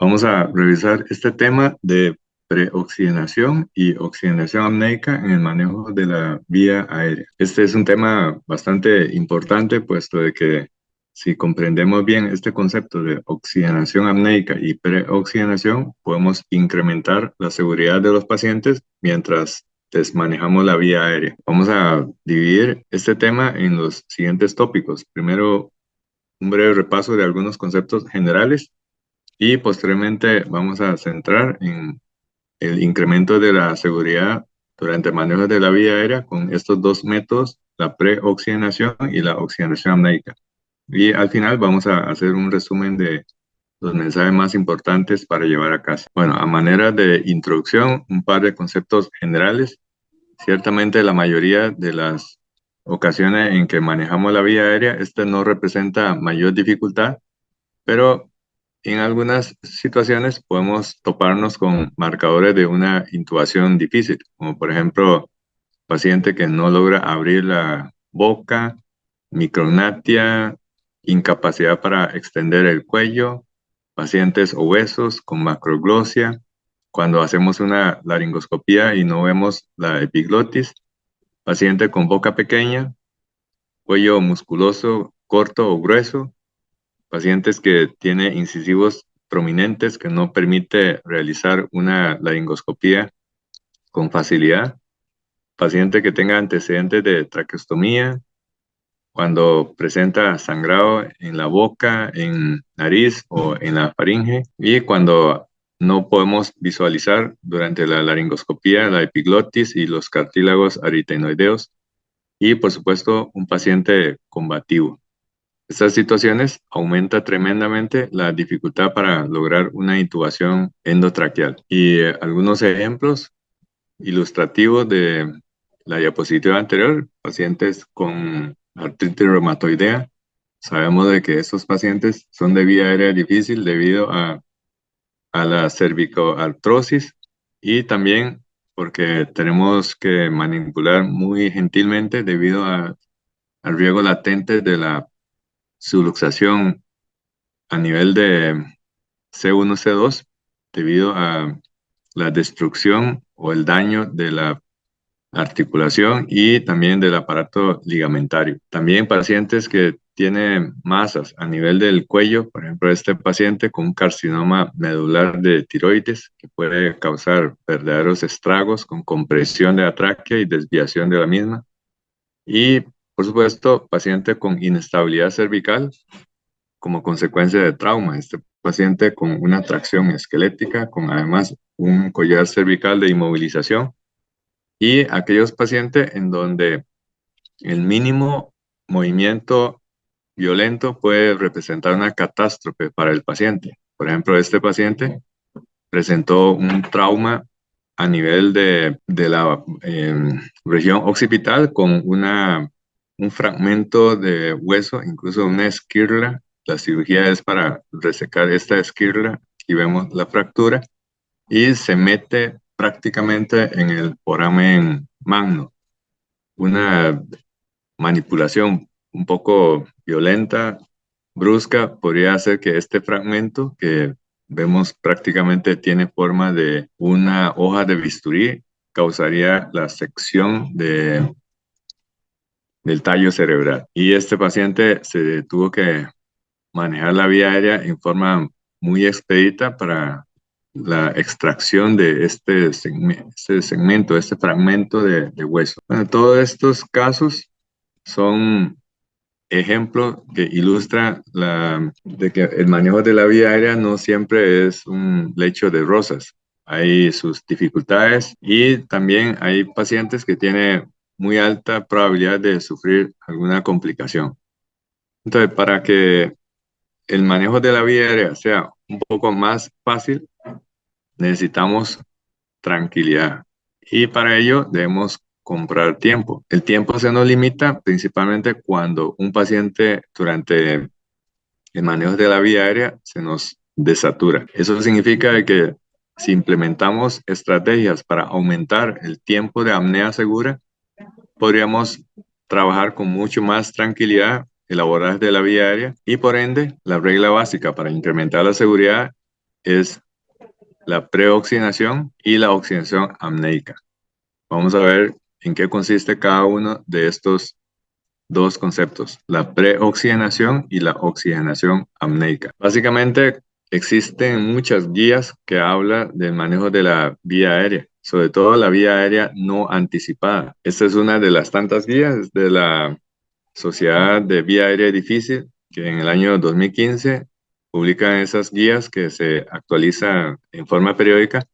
Vamos a revisar este tema de preoxigenación y oxigenación apneica en el manejo de la vía aérea. Este es un tema bastante importante, puesto de que si comprendemos bien este concepto de oxigenación apneica y preoxigenación, podemos incrementar la seguridad de los pacientes mientras manejamos la vía aérea. Vamos a dividir este tema en los siguientes tópicos. Primero, un breve repaso de algunos conceptos generales y posteriormente vamos a centrar en el incremento de la seguridad durante el manejo de la vía aérea con estos dos métodos, la preoxigenación y la oxigenación apneica. Y al final vamos a hacer un resumen de los mensajes más importantes para llevar a casa. Bueno, a manera de introducción, un par de conceptos generales. Ciertamente la mayoría de las ocasiones en que manejamos la vía aérea, esta no representa mayor dificultad, pero en algunas situaciones podemos toparnos con marcadores de una intubación difícil, como por ejemplo, paciente que no logra abrir la boca, micrognatia, incapacidad para extender el cuello, pacientes obesos con macroglosia, cuando hacemos una laringoscopía y no vemos la epiglotis, paciente con boca pequeña, cuello musculoso corto o grueso, pacientes que tienen incisivos prominentes que no permite realizar una laringoscopía con facilidad, paciente que tenga antecedentes de traqueostomía, cuando presenta sangrado en la boca, en nariz o en la faringe, y cuando no podemos visualizar durante la laringoscopía la epiglotis y los cartílagos aritenoideos, y por supuesto un paciente combativo. Estas situaciones aumenta tremendamente la dificultad para lograr una intubación endotraqueal. Y algunos ejemplos ilustrativos de la diapositiva anterior, pacientes con artritis reumatoidea. Sabemos de que estos pacientes son de vía aérea difícil debido a la cervicoartrosis y también porque tenemos que manipular muy gentilmente debido al riesgo latente de la subluxación a nivel de C1, C2, debido a la destrucción o el daño de la articulación y también del aparato ligamentario. También pacientes que tienen masas a nivel del cuello, por ejemplo, este paciente con un carcinoma medular de tiroides que puede causar verdaderos estragos con compresión de la tráquea y desviación de la misma. Y, por supuesto, paciente con inestabilidad cervical como consecuencia de trauma. Este paciente con una tracción esquelética, con además un collar cervical de inmovilización, y aquellos pacientes en donde el mínimo movimiento violento puede representar una catástrofe para el paciente. Por ejemplo, este paciente presentó un trauma a nivel de la región occipital con un fragmento de hueso, incluso una esquirla. La cirugía es para resecar esta esquirla y vemos la fractura y se mete prácticamente en el foramen magno. Una manipulación un poco violenta, brusca, podría hacer que este fragmento, que vemos prácticamente tiene forma de una hoja de bisturí, causaría la sección del tallo cerebral. Y este paciente se tuvo que manejar la vía aérea en forma muy expedita para la extracción de este segmento, este fragmento de hueso. Bueno, todos estos casos son ejemplos que ilustran de que el manejo de la vía aérea no siempre es un lecho de rosas. Hay sus dificultades y también hay pacientes que tienen muy alta probabilidad de sufrir alguna complicación. Entonces, para que el manejo de la vía aérea sea un poco más fácil, necesitamos tranquilidad. Y para ello debemos comprar tiempo. El tiempo se nos limita principalmente cuando un paciente durante el manejo de la vía aérea se nos desatura. Eso significa que si implementamos estrategias para aumentar el tiempo de apnea segura, podríamos trabajar con mucho más tranquilidad el abordaje de la vía aérea y por ende la regla básica para incrementar la seguridad es la preoxigenación y la oxigenación apneica. Vamos a ver en qué consiste cada uno de estos dos conceptos, la preoxigenación y la oxigenación apneica. Básicamente, existen muchas guías que hablan del manejo de la vía aérea, sobre todo la vía aérea no anticipada. Esta es una de las tantas guías de la Sociedad de Vía Aérea Difícil, que en el año 2015 publica esas guías que se actualizan en forma periódica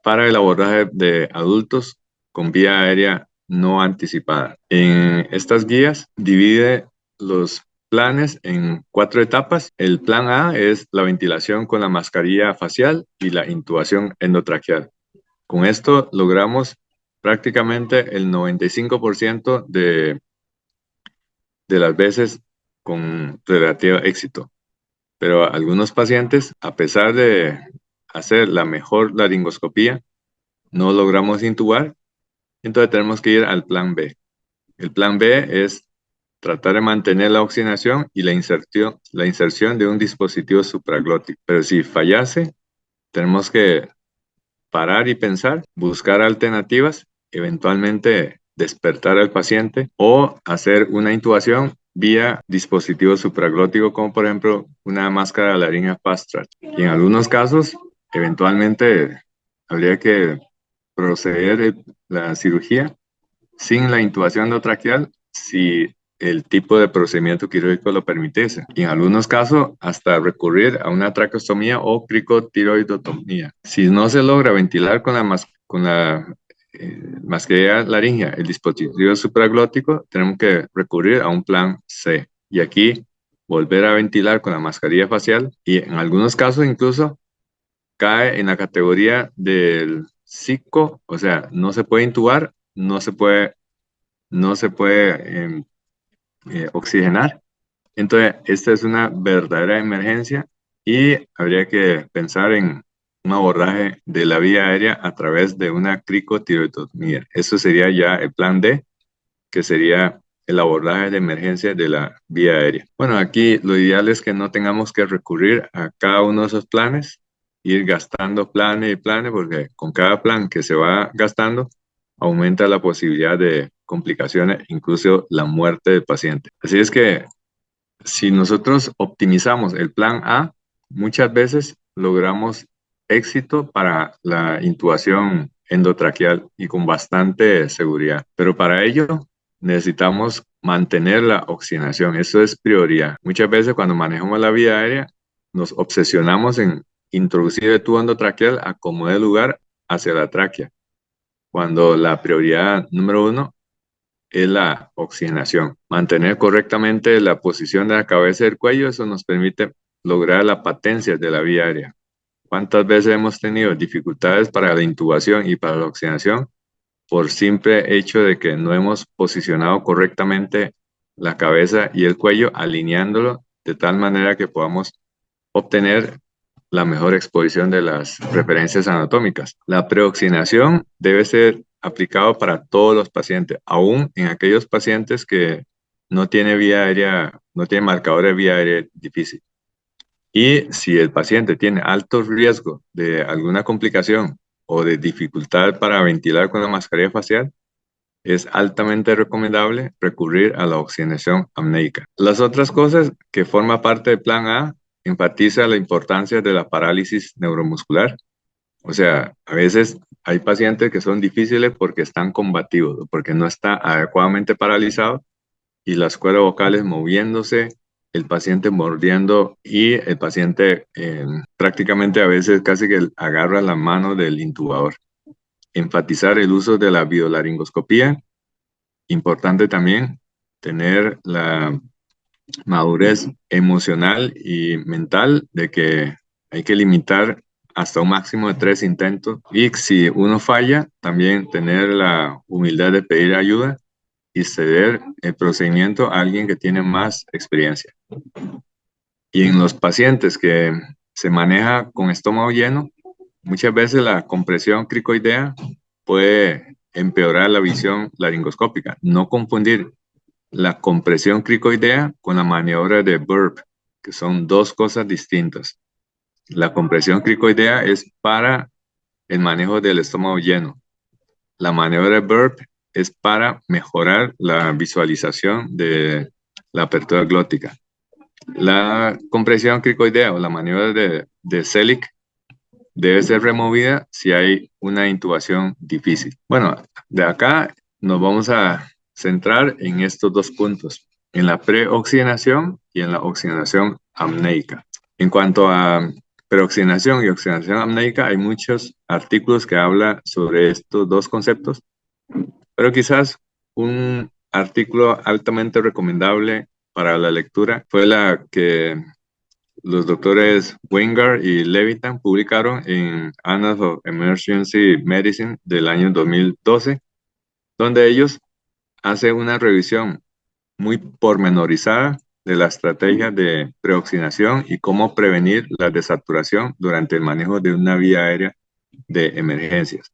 para el abordaje de adultos con vía aérea no anticipada. En estas guías divide los planes en 4 etapas. El plan A es la ventilación con la mascarilla facial y la intubación endotraqueal. Con esto logramos prácticamente el 95% de las veces con relativo éxito. Pero algunos pacientes, a pesar de hacer la mejor laringoscopía, no logramos intubar, entonces tenemos que ir al plan B. El plan B es tratar de mantener la oxigenación y la inserción de un dispositivo supraglótico. Pero si fallase, tenemos que parar y pensar, buscar alternativas, eventualmente despertar al paciente o hacer una intubación vía dispositivo supraglótico, como por ejemplo una máscara laríngea Fast-Track. Y en algunos casos, eventualmente habría que proceder la cirugía sin la intubación endotraqueal si el tipo de procedimiento quirúrgico lo permitiese. Y en algunos casos, hasta recurrir a una traqueostomía o cricotiroidotomía. Si no se logra ventilar con la mascarilla laríngea el dispositivo supraglótico, tenemos que recurrir a un plan C. Y aquí volver a ventilar con la mascarilla facial y en algunos casos incluso cae en la categoría del psico, o sea, no se puede intubar, no se puede oxigenar. Entonces, esta es una verdadera emergencia y habría que pensar en un abordaje de la vía aérea a través de una cricotiroidotomía. Eso sería ya el plan D, que sería el abordaje de emergencia de la vía aérea. Bueno, aquí lo ideal es que no tengamos que recurrir a cada uno de esos planes, ir gastando planes y planes, porque con cada plan que se va gastando, aumenta la posibilidad de complicaciones, incluso la muerte del paciente. Así es que si nosotros optimizamos el plan A, muchas veces logramos éxito para la intubación endotraqueal y con bastante seguridad. Pero para ello necesitamos mantener la oxigenación. Eso es prioridad. Muchas veces cuando manejamos la vía aérea nos obsesionamos en introducir el tubo endotraqueal a como dé lugar hacia la tráquea, cuando la prioridad número 1 es la oxigenación. Mantener correctamente la posición de la cabeza y del cuello, eso nos permite lograr la patencia de la vía aérea. ¿Cuántas veces hemos tenido dificultades para la intubación y para la oxigenación por simple hecho de que no hemos posicionado correctamente la cabeza y el cuello, alineándolo de tal manera que podamos obtener la mejor exposición de las referencias anatómicas? La preoxigenación debe ser aplicado para todos los pacientes, aún en aquellos pacientes que no tienen vía aérea, no tienen marcador de vía aérea difícil. Y si el paciente tiene alto riesgo de alguna complicación o de dificultad para ventilar con la mascarilla facial, es altamente recomendable recurrir a la oxigenación apneica. Las otras cosas que forman parte del plan A enfatiza la importancia de la parálisis neuromuscular. O sea, a veces hay pacientes que son difíciles porque están combativos, porque no está adecuadamente paralizado y las cuerdas vocales moviéndose, el paciente mordiendo y el paciente prácticamente a veces casi que agarra la mano del intubador. Enfatizar el uso de la biolaringoscopía. Importante también tener la madurez emocional y mental de que hay que limitar hasta un máximo de 3 intentos y si uno falla, también tener la humildad de pedir ayuda y ceder el procedimiento a alguien que tiene más experiencia. Y en los pacientes que se maneja con estómago lleno, muchas veces la compresión cricoidea puede empeorar la visión laringoscópica. No confundir la compresión cricoidea con la maniobra de Burp, que son dos cosas distintas. La compresión cricoidea es para el manejo del estómago lleno. La maniobra de burp es para mejorar la visualización de la apertura glótica. La compresión cricoidea o la maniobra de Selig debe ser removida si hay una intubación difícil. Bueno, de acá nos vamos a centrar en estos dos puntos, en la preoxigenación y en la oxigenación apneica. En cuanto a preoxigenación y oxigenación apneica, hay muchos artículos que hablan sobre estos dos conceptos, pero quizás un artículo altamente recomendable para la lectura fue la que los doctores Weingart y Levitan publicaron en Annals of Emergency Medicine del año 2012, donde ellos hacen una revisión muy pormenorizada de la estrategia de preoxigenación y cómo prevenir la desaturación durante el manejo de una vía aérea de emergencias.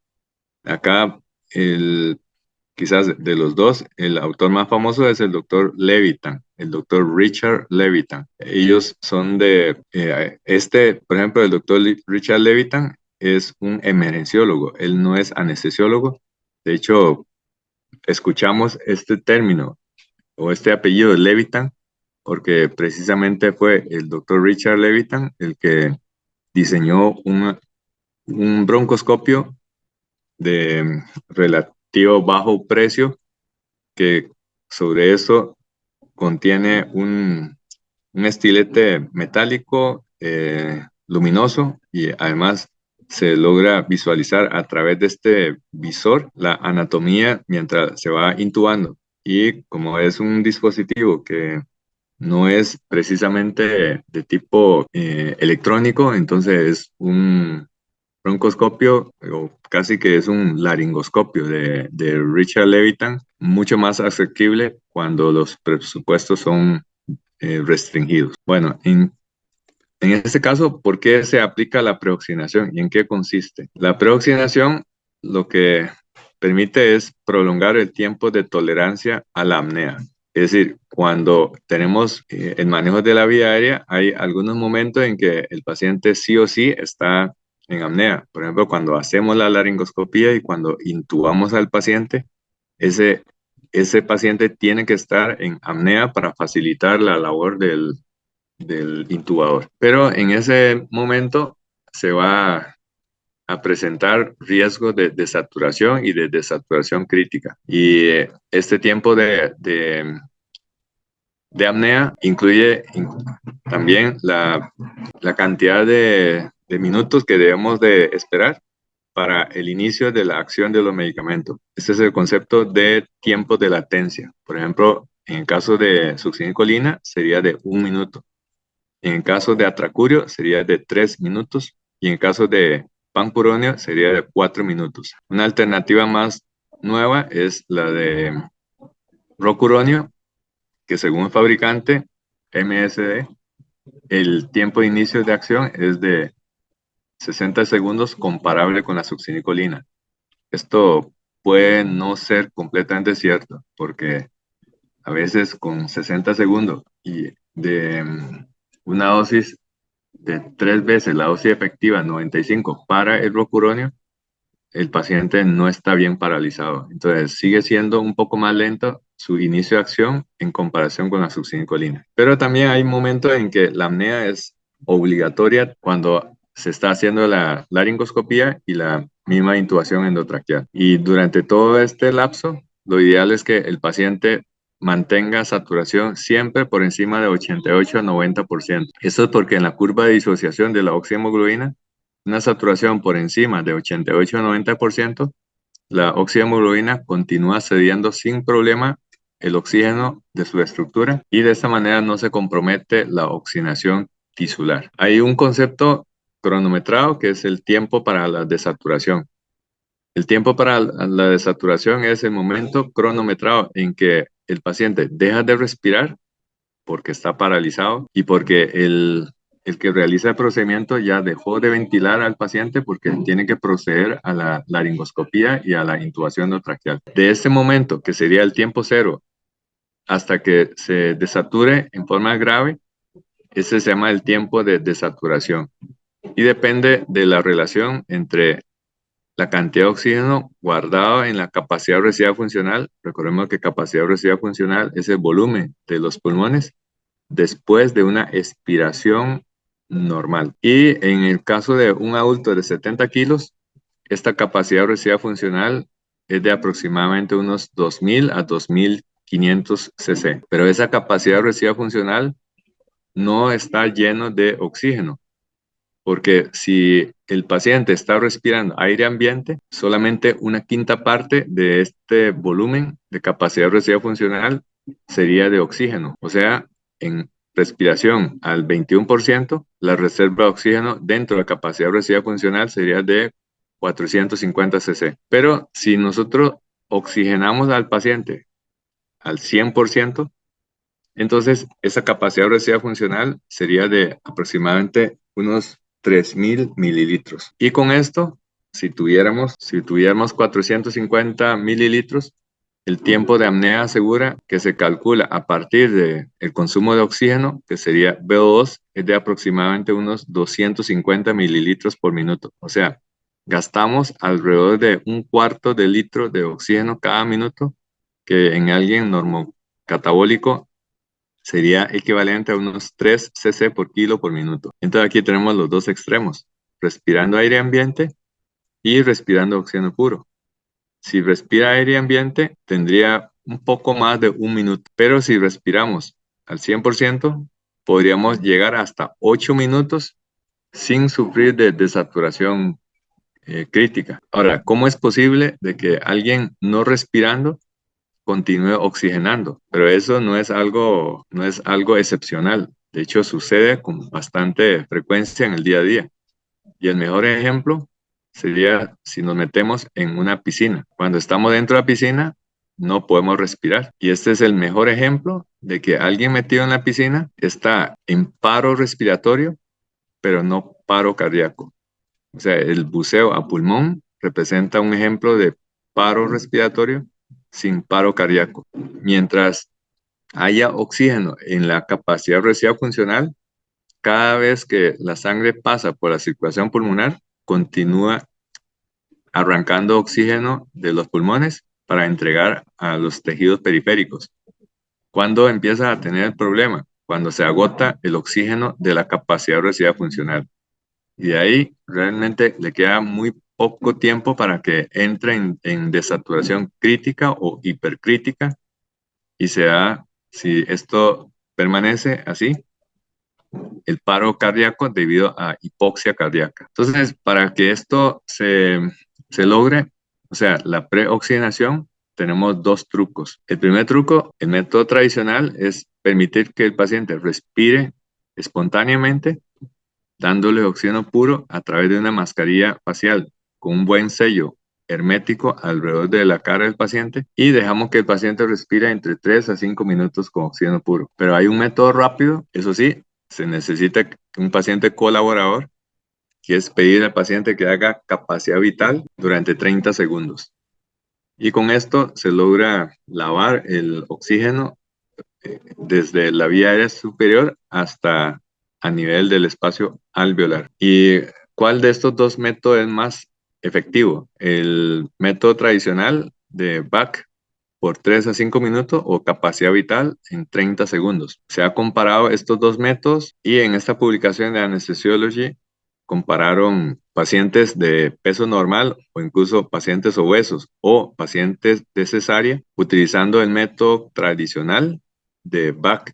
Acá el quizás de los dos, el autor más famoso es el doctor Levitan, el doctor Richard Levitan. Ellos son por ejemplo, el doctor Richard Levitan es un emergenciólogo, él no es anestesiólogo. De hecho, escuchamos este término o este apellido de Levitan porque precisamente fue el doctor Richard Levitan el que diseñó un broncoscopio de relativo bajo precio que sobre eso contiene un estilete metálico luminoso y además se logra visualizar a través de este visor la anatomía mientras se va intubando. Y como es un dispositivo que no es precisamente de tipo electrónico, entonces es un broncoscopio, o casi que es un laringoscopio de Richard Levitan, mucho más asequible cuando los presupuestos son restringidos. Bueno, en este caso, ¿por qué se aplica la preoxigenación y en qué consiste? La preoxigenación lo que permite es prolongar el tiempo de tolerancia a la apnea. Es decir, cuando tenemos el manejo de la vía aérea, hay algunos momentos en que el paciente sí o sí está en apnea. Por ejemplo, cuando hacemos la laringoscopía y cuando intubamos al paciente, ese, ese paciente tiene que estar en apnea para facilitar la labor del intubador. Pero en ese momento se va a presentar riesgo de desaturación y de desaturación crítica. Y este tiempo de apnea incluye también la cantidad de minutos que debemos de esperar para el inicio de la acción de los medicamentos. Este es el concepto de tiempo de latencia. Por ejemplo, en el caso de succinilcolina sería de 1 minuto. En el caso de atracurio sería de 3 minutos y en el caso de panpuronio sería de 4 minutos. Una alternativa más nueva es la de rocuronio, que según el fabricante MSD, el tiempo de inicio de acción es de 60 segundos comparable con la succinicolina. Esto puede no ser completamente cierto porque a veces con 60 segundos y de una dosis de 3 veces la dosis efectiva, 95, para el rocuronio, el paciente no está bien paralizado. Entonces sigue siendo un poco más lento su inicio de acción en comparación con la succinilcolina. Pero también hay momentos en que la apnea es obligatoria cuando se está haciendo la laringoscopía y la misma intubación endotraqueal. Y durante todo este lapso, lo ideal es que el paciente mantenga saturación siempre por encima de 88 a 90%. Esto es porque en la curva de disociación de la oxihemoglobina, una saturación por encima de 88 a 90%, la oxihemoglobina continúa cediendo sin problema el oxígeno de su estructura y de esta manera no se compromete la oxigenación tisular. Hay un concepto cronometrado que es el tiempo para la desaturación. El tiempo para la desaturación es el momento cronometrado en que el paciente deja de respirar porque está paralizado y porque el que realiza el procedimiento ya dejó de ventilar al paciente porque tiene que proceder a la laringoscopía y a la intubación endotraqueal. De este momento, que sería el tiempo cero, hasta que se desature en forma grave, ese se llama el tiempo de desaturación. y depende de la relación entre la cantidad de oxígeno guardado en la capacidad residual funcional. Recordemos que capacidad residual funcional es el volumen de los pulmones después de una expiración normal. Y en el caso de un adulto de 70 kilos, esta capacidad residual funcional es de aproximadamente unos 2.000 a 2.500 cc. Pero esa capacidad residual funcional no está lleno de oxígeno, porque si el paciente está respirando aire ambiente, solamente una quinta parte de este volumen de capacidad residual funcional sería de oxígeno. O sea, en respiración al 21%, la reserva de oxígeno dentro de la capacidad residual funcional sería de 450 cc. Pero si nosotros oxigenamos al paciente al 100%, entonces esa capacidad residual funcional sería de aproximadamente unos 3.000 mililitros. Y con esto, si tuviéramos 450 mililitros, el tiempo de apnea segura que se calcula a partir del consumo de oxígeno, que sería VO2, es de aproximadamente unos 250 mililitros por minuto. O sea, gastamos alrededor de un cuarto de litro de oxígeno cada minuto, que en alguien normocatabólico sería equivalente a unos 3 cc por kilo por minuto. Entonces aquí tenemos los dos extremos, respirando aire ambiente y respirando oxígeno puro. Si respira aire ambiente, tendría un poco más de un minuto, pero si respiramos al 100%, podríamos llegar hasta 8 minutos sin sufrir de desaturación crítica. Ahora, ¿cómo es posible de que alguien no respirando continúe oxigenando? Pero eso no es algo excepcional. De hecho, sucede con bastante frecuencia en el día a día. Y el mejor ejemplo sería si nos metemos en una piscina. Cuando estamos dentro de la piscina, no podemos respirar. Y este es el mejor ejemplo de que alguien metido en la piscina está en paro respiratorio, pero no paro cardíaco. O sea, el buceo a pulmón representa un ejemplo de paro respiratorio sin paro cardíaco. Mientras haya oxígeno en la capacidad residual funcional, cada vez que la sangre pasa por la circulación pulmonar, continúa arrancando oxígeno de los pulmones para entregar a los tejidos periféricos. ¿Cuándo empieza a tener el problema? Cuando se agota el oxígeno de la capacidad residual funcional. Y de ahí realmente le queda muy poco tiempo para que entre en desaturación crítica o hipercrítica, y si esto permanece así, el paro cardíaco debido a hipoxia cardíaca. Entonces, para que esto se logre, o sea, la preoxigenación, tenemos dos trucos. El primer truco, el método tradicional, es permitir que el paciente respire espontáneamente, dándole oxígeno puro a través de una mascarilla facial con un buen sello hermético alrededor de la cara del paciente, y dejamos que el paciente respire entre 3 a 5 minutos con oxígeno puro. Pero hay un método rápido, eso sí, se necesita un paciente colaborador, que es pedir al paciente que haga capacidad vital durante 30 segundos. Y con esto se logra lavar el oxígeno desde la vía aérea superior hasta a nivel del espacio alveolar. ¿Y cuál de estos dos métodos es más efectivo? ¿El método tradicional de BAC por 3 a 5 minutos o capacidad vital en 30 segundos? Se ha comparado estos dos métodos, y en esta publicación de Anesthesiology compararon pacientes de peso normal o incluso pacientes obesos o pacientes de cesárea utilizando el método tradicional de BAC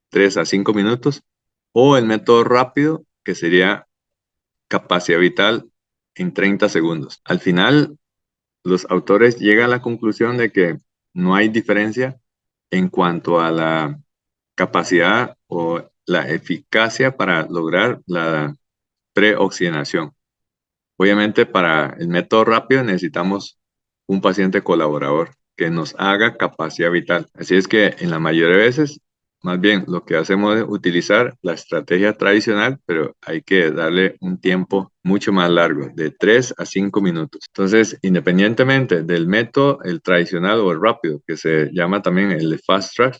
3 a 5 minutos o el método rápido, que sería capacidad vital en 30 segundos. Al final, los autores llegan a la conclusión de que no hay diferencia en cuanto a la capacidad o la eficacia para lograr la preoxigenación. Obviamente, para el método rápido necesitamos un paciente colaborador que nos haga capacidad vital. Así es que en la mayoría de veces, más bien lo que hacemos es utilizar la estrategia tradicional, pero hay que darle un tiempo mucho más largo, de 3 a 5 minutos. Entonces, independientemente del método, el tradicional o el rápido, que se llama también el fast track,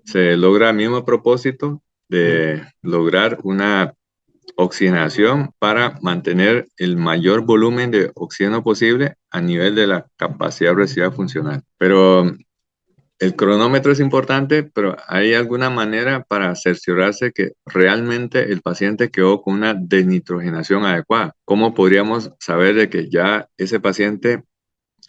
se logra el mismo propósito de lograr una oxigenación para mantener el mayor volumen de oxígeno posible a nivel de la capacidad residual funcional. Pero el cronómetro es importante, pero ¿hay alguna manera para cerciorarse que realmente el paciente quedó con una desnitrogenación adecuada? ¿Cómo podríamos saber de que ya ese paciente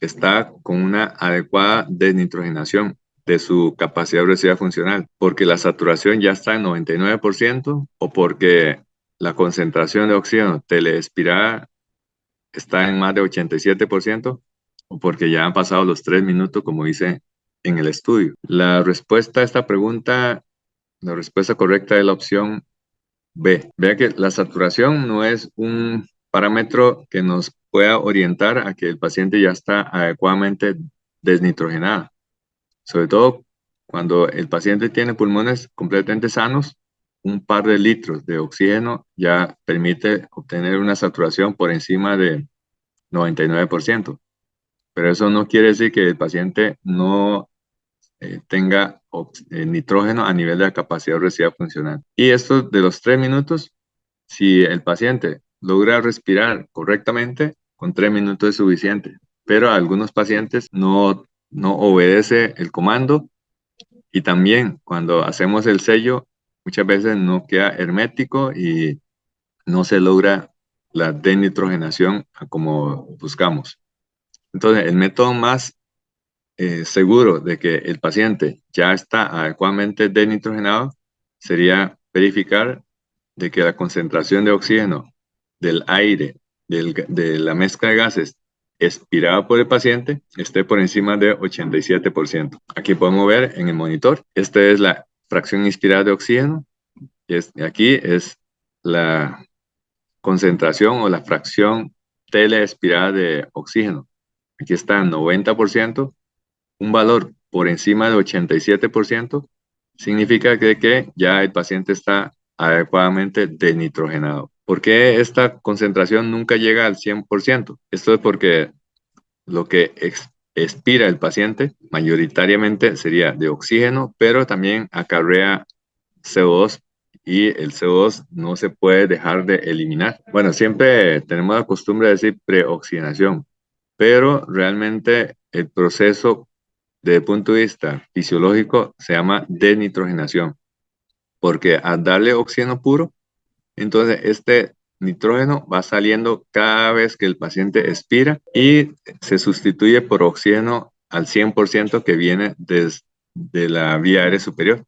está con una adecuada desnitrogenación de su capacidad residual funcional? ¿Porque la saturación ya está en 99% o porque la concentración de oxígeno teleexpirada está en más de 87% o porque ya han pasado los 3 minutos, como dice en el estudio? La respuesta a esta pregunta, la respuesta correcta es la opción B. Vea que la saturación no es un parámetro que nos pueda orientar a que el paciente ya está adecuadamente desnitrogenado. Sobre todo cuando el paciente tiene pulmones completamente sanos, un par de litros de oxígeno ya permite obtener una saturación por encima de 99%. Pero eso no quiere decir que el paciente no tenga nitrógeno a nivel de la capacidad residual funcional. Y esto de los 3 minutos, si el paciente logra respirar correctamente, con 3 minutos es suficiente. Pero a algunos pacientes no obedece el comando y también cuando hacemos el sello, muchas veces no queda hermético y no se logra la denitrogenación como buscamos. Entonces, el método más seguro de que el paciente ya está adecuadamente denitrogenado sería verificar de que la concentración de oxígeno del aire, de la mezcla de gases expirada por el paciente esté por encima de 87%. Aquí podemos ver en el monitor, esta es la fracción inspirada de oxígeno y aquí es la concentración o la fracción teleexpirada de oxígeno. Aquí está en 90%. Un valor por encima de 87% significa que ya el paciente está adecuadamente denitrogenado. ¿Por qué esta concentración nunca llega al 100%? Esto es porque lo que expira el paciente mayoritariamente sería de oxígeno, pero también acarrea CO2 y el CO2 no se puede dejar de eliminar. Bueno, siempre tenemos la costumbre de decir preoxigenación, pero realmente el proceso desde el punto de vista fisiológico se llama denitrogenación, porque al darle oxígeno puro, entonces este nitrógeno va saliendo cada vez que el paciente expira y se sustituye por oxígeno al 100% que viene desde la vía aérea superior.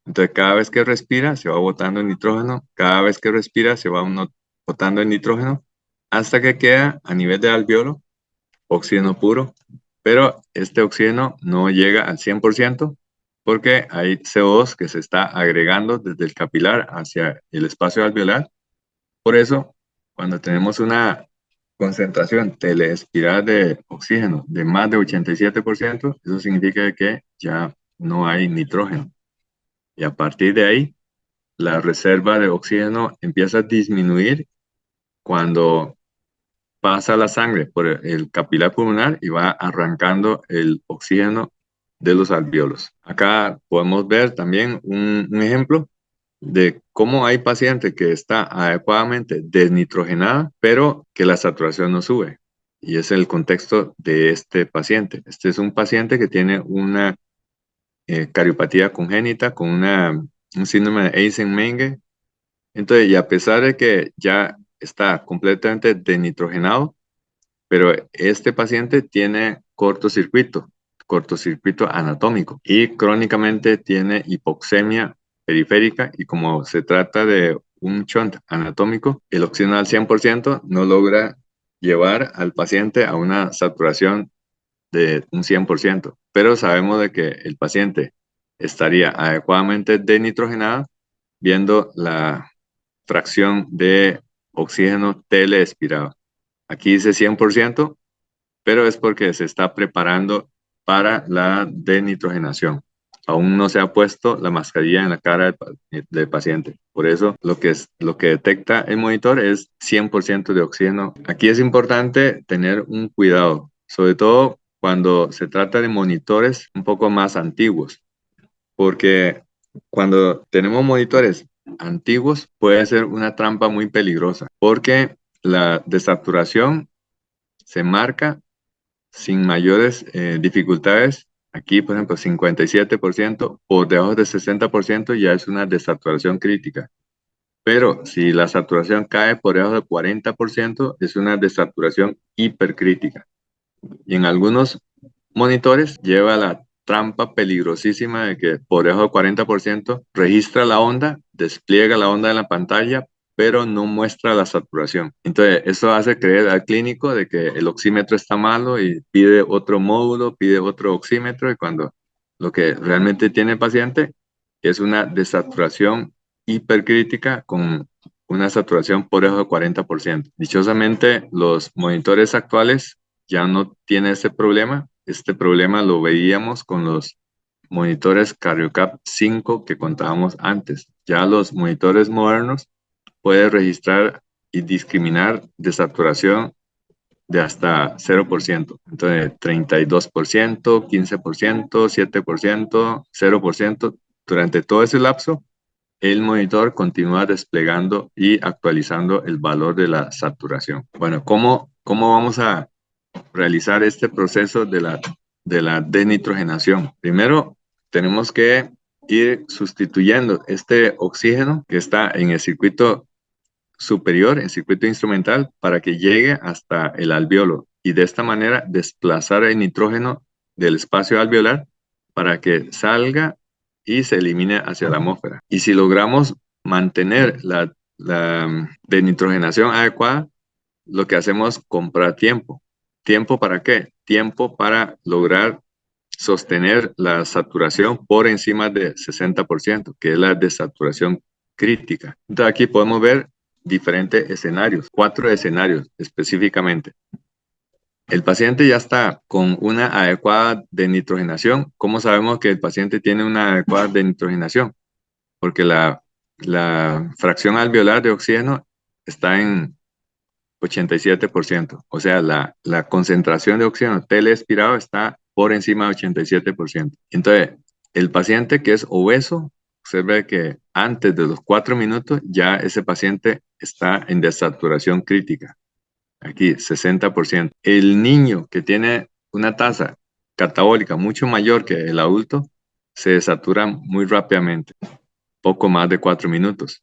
Entonces cada vez que respira se va botando el nitrógeno, cada vez que respira se va botando el nitrógeno hasta que queda a nivel de alveolo oxígeno puro, pero este oxígeno no llega al 100% porque hay CO2 que se está agregando desde el capilar hacia el espacio alveolar. Por eso, cuando tenemos una concentración teleespiral de oxígeno de más de 87%, eso significa que ya no hay nitrógeno. Y a partir de ahí, la reserva de oxígeno empieza a disminuir cuando pasa la sangre por el capilar pulmonar y va arrancando el oxígeno de los alvéolos. Acá podemos ver también un ejemplo de cómo hay paciente que está adecuadamente desnitrogenada, pero que la saturación no sube. Y es el contexto de este paciente. Este es un paciente que tiene una cariopatía congénita con un síndrome de Eisenmenger. Entonces, y a pesar de que ya está completamente desnitrogenado, pero este paciente tiene cortocircuito anatómico y crónicamente tiene hipoxemia periférica y como se trata de un shunt anatómico, el oxígeno al 100% no logra llevar al paciente a una saturación de un 100%, pero sabemos de que el paciente estaría adecuadamente denitrogenado viendo la fracción de oxígeno teleexpirado. Aquí dice 100%, pero es porque se está preparando para la denitrogenación. Aún no se ha puesto la mascarilla en la cara del paciente. Por eso lo que detecta el monitor es 100% de oxígeno. Aquí es importante tener un cuidado, sobre todo cuando se trata de monitores un poco más antiguos, porque cuando tenemos monitores antiguos puede ser una trampa muy peligrosa porque la desaturación se marca sin mayores dificultades. Aquí, por ejemplo, 57%, por debajo de 60% ya es una desaturación crítica. Pero si la saturación cae por debajo del 40%, es una desaturación hipercrítica. Y en algunos monitores lleva la trampa peligrosísima de que por debajo del 40% registra la onda, despliega la onda en la pantalla, pero no muestra la saturación. Entonces, eso hace creer al clínico de que el oxímetro está malo y pide otro módulo, pide otro oxímetro, y cuando lo que realmente tiene el paciente es una desaturación hipercrítica con una saturación por debajo del 40%. Dichosamente, los monitores actuales ya no tiene ese problema. Este problema lo veíamos con los monitores CardioCap 5 que contábamos antes. Ya los monitores modernos pueden registrar y discriminar desaturación de hasta 0%. Entonces, 32%, 15%, 7%, 0%. Durante todo ese lapso, el monitor continúa desplegando y actualizando el valor de la saturación. Bueno, ¿cómo vamos a realizar este proceso de la denitrogenación? Primero, tenemos que ir sustituyendo este oxígeno que está en el circuito superior, el circuito instrumental, para que llegue hasta el alveolo y de esta manera desplazar el nitrógeno del espacio alveolar para que salga y se elimine hacia la atmósfera. Y si logramos mantener la denitrogenación adecuada, lo que hacemos es comprar tiempo. ¿Tiempo para qué? Tiempo para lograr sostener la saturación por encima de 60%, que es la desaturación crítica. Entonces aquí podemos ver diferentes escenarios, 4 escenarios específicamente. El paciente ya está con una adecuada denitrogenación. ¿Cómo sabemos que el paciente tiene una adecuada denitrogenación? Porque la fracción alveolar de oxígeno está en 87%. O sea, la concentración de oxígeno telespirado está por encima de 87%. Entonces, el paciente que es obeso, observe que antes de los 4 minutos ya ese paciente está en desaturación crítica. Aquí, 60%. El niño que tiene una tasa catabólica mucho mayor que el adulto, se desatura muy rápidamente, poco más de 4 minutos.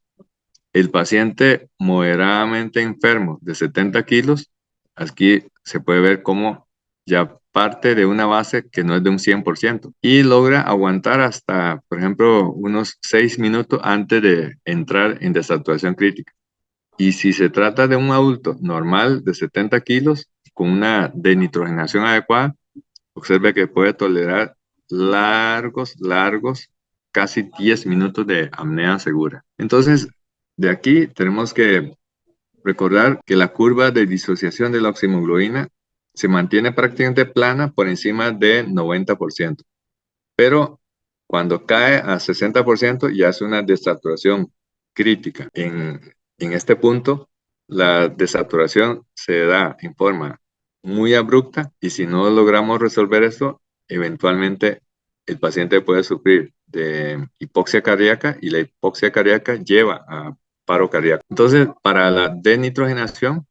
El paciente moderadamente enfermo de 70 kilos, aquí se puede ver cómo ya parte de una base que no es de un 100% y logra aguantar hasta, por ejemplo, unos 6 minutos antes de entrar en desaturación crítica. Y si se trata de un adulto normal de 70 kilos con una denitrogenación adecuada, observe que puede tolerar largos, casi 10 minutos de apnea segura. Entonces, de aquí tenemos que recordar que la curva de disociación de la oximoglobina se mantiene prácticamente plana por encima de 90%, pero cuando cae a 60% ya es una desaturación crítica. En este punto, la desaturación se da en forma muy abrupta y si no logramos resolver esto, eventualmente el paciente puede sufrir de hipoxia cardíaca y la hipoxia cardíaca lleva a paro cardíaco. Entonces, para la denitrogenación,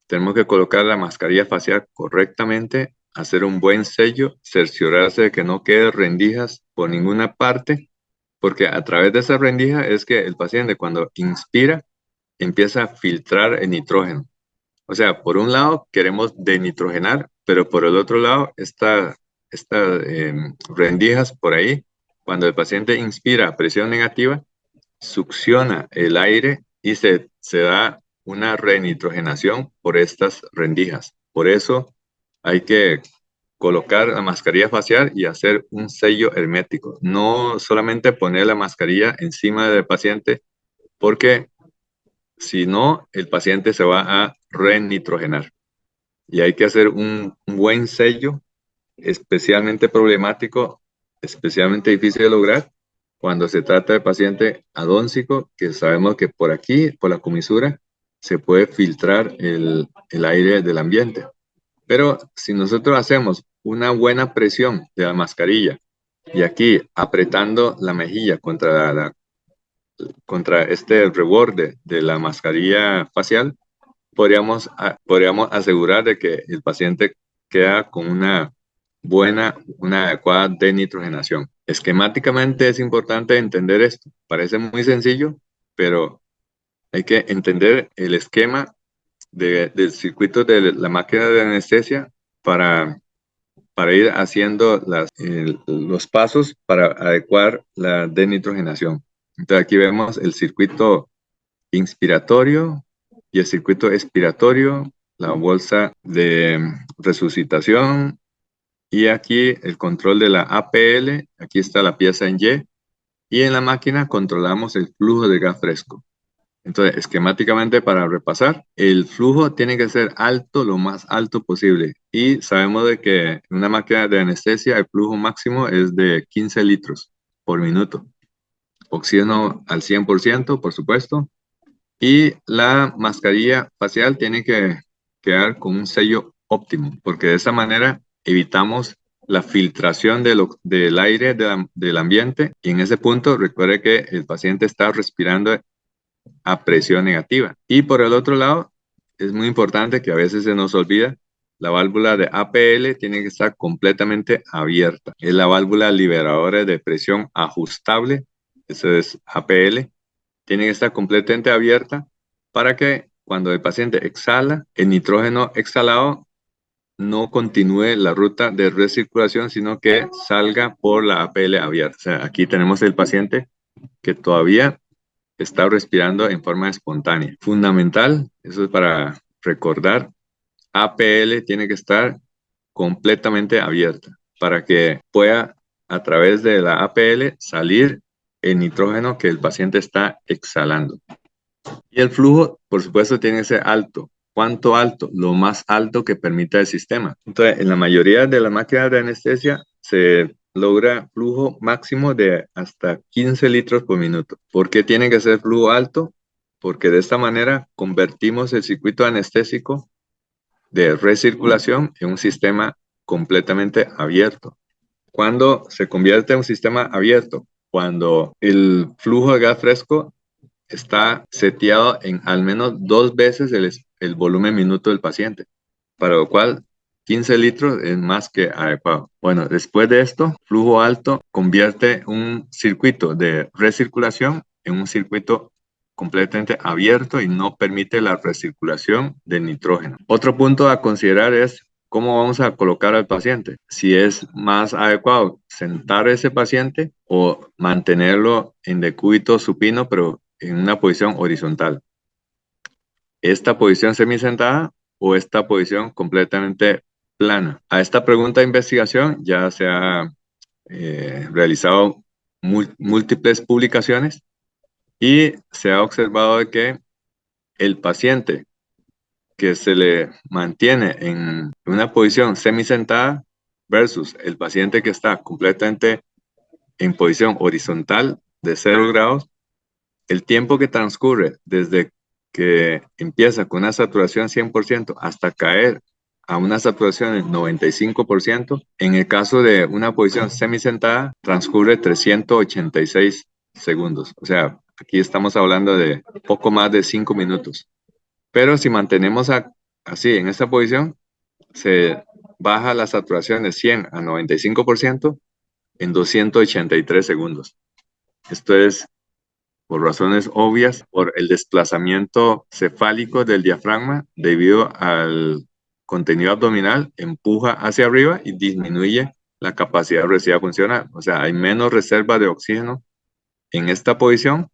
tenemos que colocar la mascarilla facial correctamente, hacer un buen sello, cerciorarse de que no quede rendijas por ninguna parte, porque a través de esa rendija es que el paciente cuando inspira empieza a filtrar el nitrógeno. O sea, por un lado queremos denitrogenar, pero por el otro lado estas rendijas por ahí, cuando el paciente inspira a presión negativa, succiona el aire y se da una renitrogenación por estas rendijas. Por eso hay que colocar la mascarilla facial y hacer un sello hermético. No solamente poner la mascarilla encima del paciente, porque si no, el paciente se va a renitrogenar. Y hay que hacer un buen sello, especialmente problemático, especialmente difícil de lograr, cuando se trata de paciente adónsico, que sabemos que por aquí, por la comisura, se puede filtrar el aire del ambiente. Pero si nosotros hacemos una buena presión de la mascarilla y aquí apretando la mejilla contra contra este reborde de la mascarilla facial, podríamos asegurar de que el paciente queda con una adecuada denitrogenación. Esquemáticamente es importante entender esto. Parece muy sencillo, pero hay que entender el esquema del circuito de la máquina de anestesia para, para ir haciendo los pasos para adecuar la denitrogenación. Entonces aquí vemos el circuito inspiratorio y el circuito expiratorio, la bolsa de resucitación y aquí el control de la APL, aquí está la pieza en y en la máquina controlamos el flujo de gas fresco. Entonces, esquemáticamente para repasar, el flujo tiene que ser alto, lo más alto posible. Y sabemos de que en una máquina de anestesia el flujo máximo es de 15 litros por minuto. Oxígeno al 100%, por supuesto. Y la mascarilla facial tiene que quedar con un sello óptimo, porque de esa manera evitamos la filtración del aire del ambiente. Y en ese punto, recuerde que el paciente está respirando a presión negativa. Y por el otro lado, es muy importante que a veces se nos olvida, la válvula de APL tiene que estar completamente abierta. Es la válvula liberadora de presión ajustable, eso es APL, tiene que estar completamente abierta para que cuando el paciente exhala, el nitrógeno exhalado no continúe la ruta de recirculación, sino que salga por la APL abierta. O sea, aquí tenemos el paciente que todavía está respirando en forma espontánea. Fundamental, eso es para recordar, APL tiene que estar completamente abierta para que pueda a través de la APL salir el nitrógeno que el paciente está exhalando. Y el flujo, por supuesto, tiene que ser alto. ¿Cuánto alto? Lo más alto que permita el sistema. Entonces, en la mayoría de las máquinas de anestesia se logra flujo máximo de hasta 15 litros por minuto. ¿Por qué tiene que ser flujo alto? Porque de esta manera convertimos el circuito anestésico de recirculación en un sistema completamente abierto. ¿Cuándo se convierte en un sistema abierto? Cuando el flujo de gas fresco está seteado en al menos 2 veces el volumen minuto del paciente, para lo cual 15 litros es más que adecuado. Bueno, después de esto, flujo alto convierte un circuito de recirculación en un circuito completamente abierto y no permite la recirculación del nitrógeno. Otro punto a considerar es cómo vamos a colocar al paciente. Si es más adecuado sentar a ese paciente o mantenerlo en decúbito supino, pero en una posición horizontal. Esta posición semisentada o esta posición completamente plana. A esta pregunta de investigación ya se ha realizado múltiples publicaciones y se ha observado que el paciente que se le mantiene en una posición semisentada versus el paciente que está completamente en posición horizontal de 0 grados, el tiempo que transcurre desde que empieza con una saturación 100% hasta caer a una saturación del 95%, en el caso de una posición semisentada, transcurre 386 segundos. O sea, aquí estamos hablando de poco más de 5 minutos. Pero si mantenemos así en esta posición, se baja la saturación de 100 a 95% en 283 segundos. Esto es por razones obvias, por el desplazamiento cefálico del diafragma debido al contenido abdominal, empuja hacia arriba y disminuye la capacidad residual funcional. O sea, hay menos reserva de oxígeno en esta posición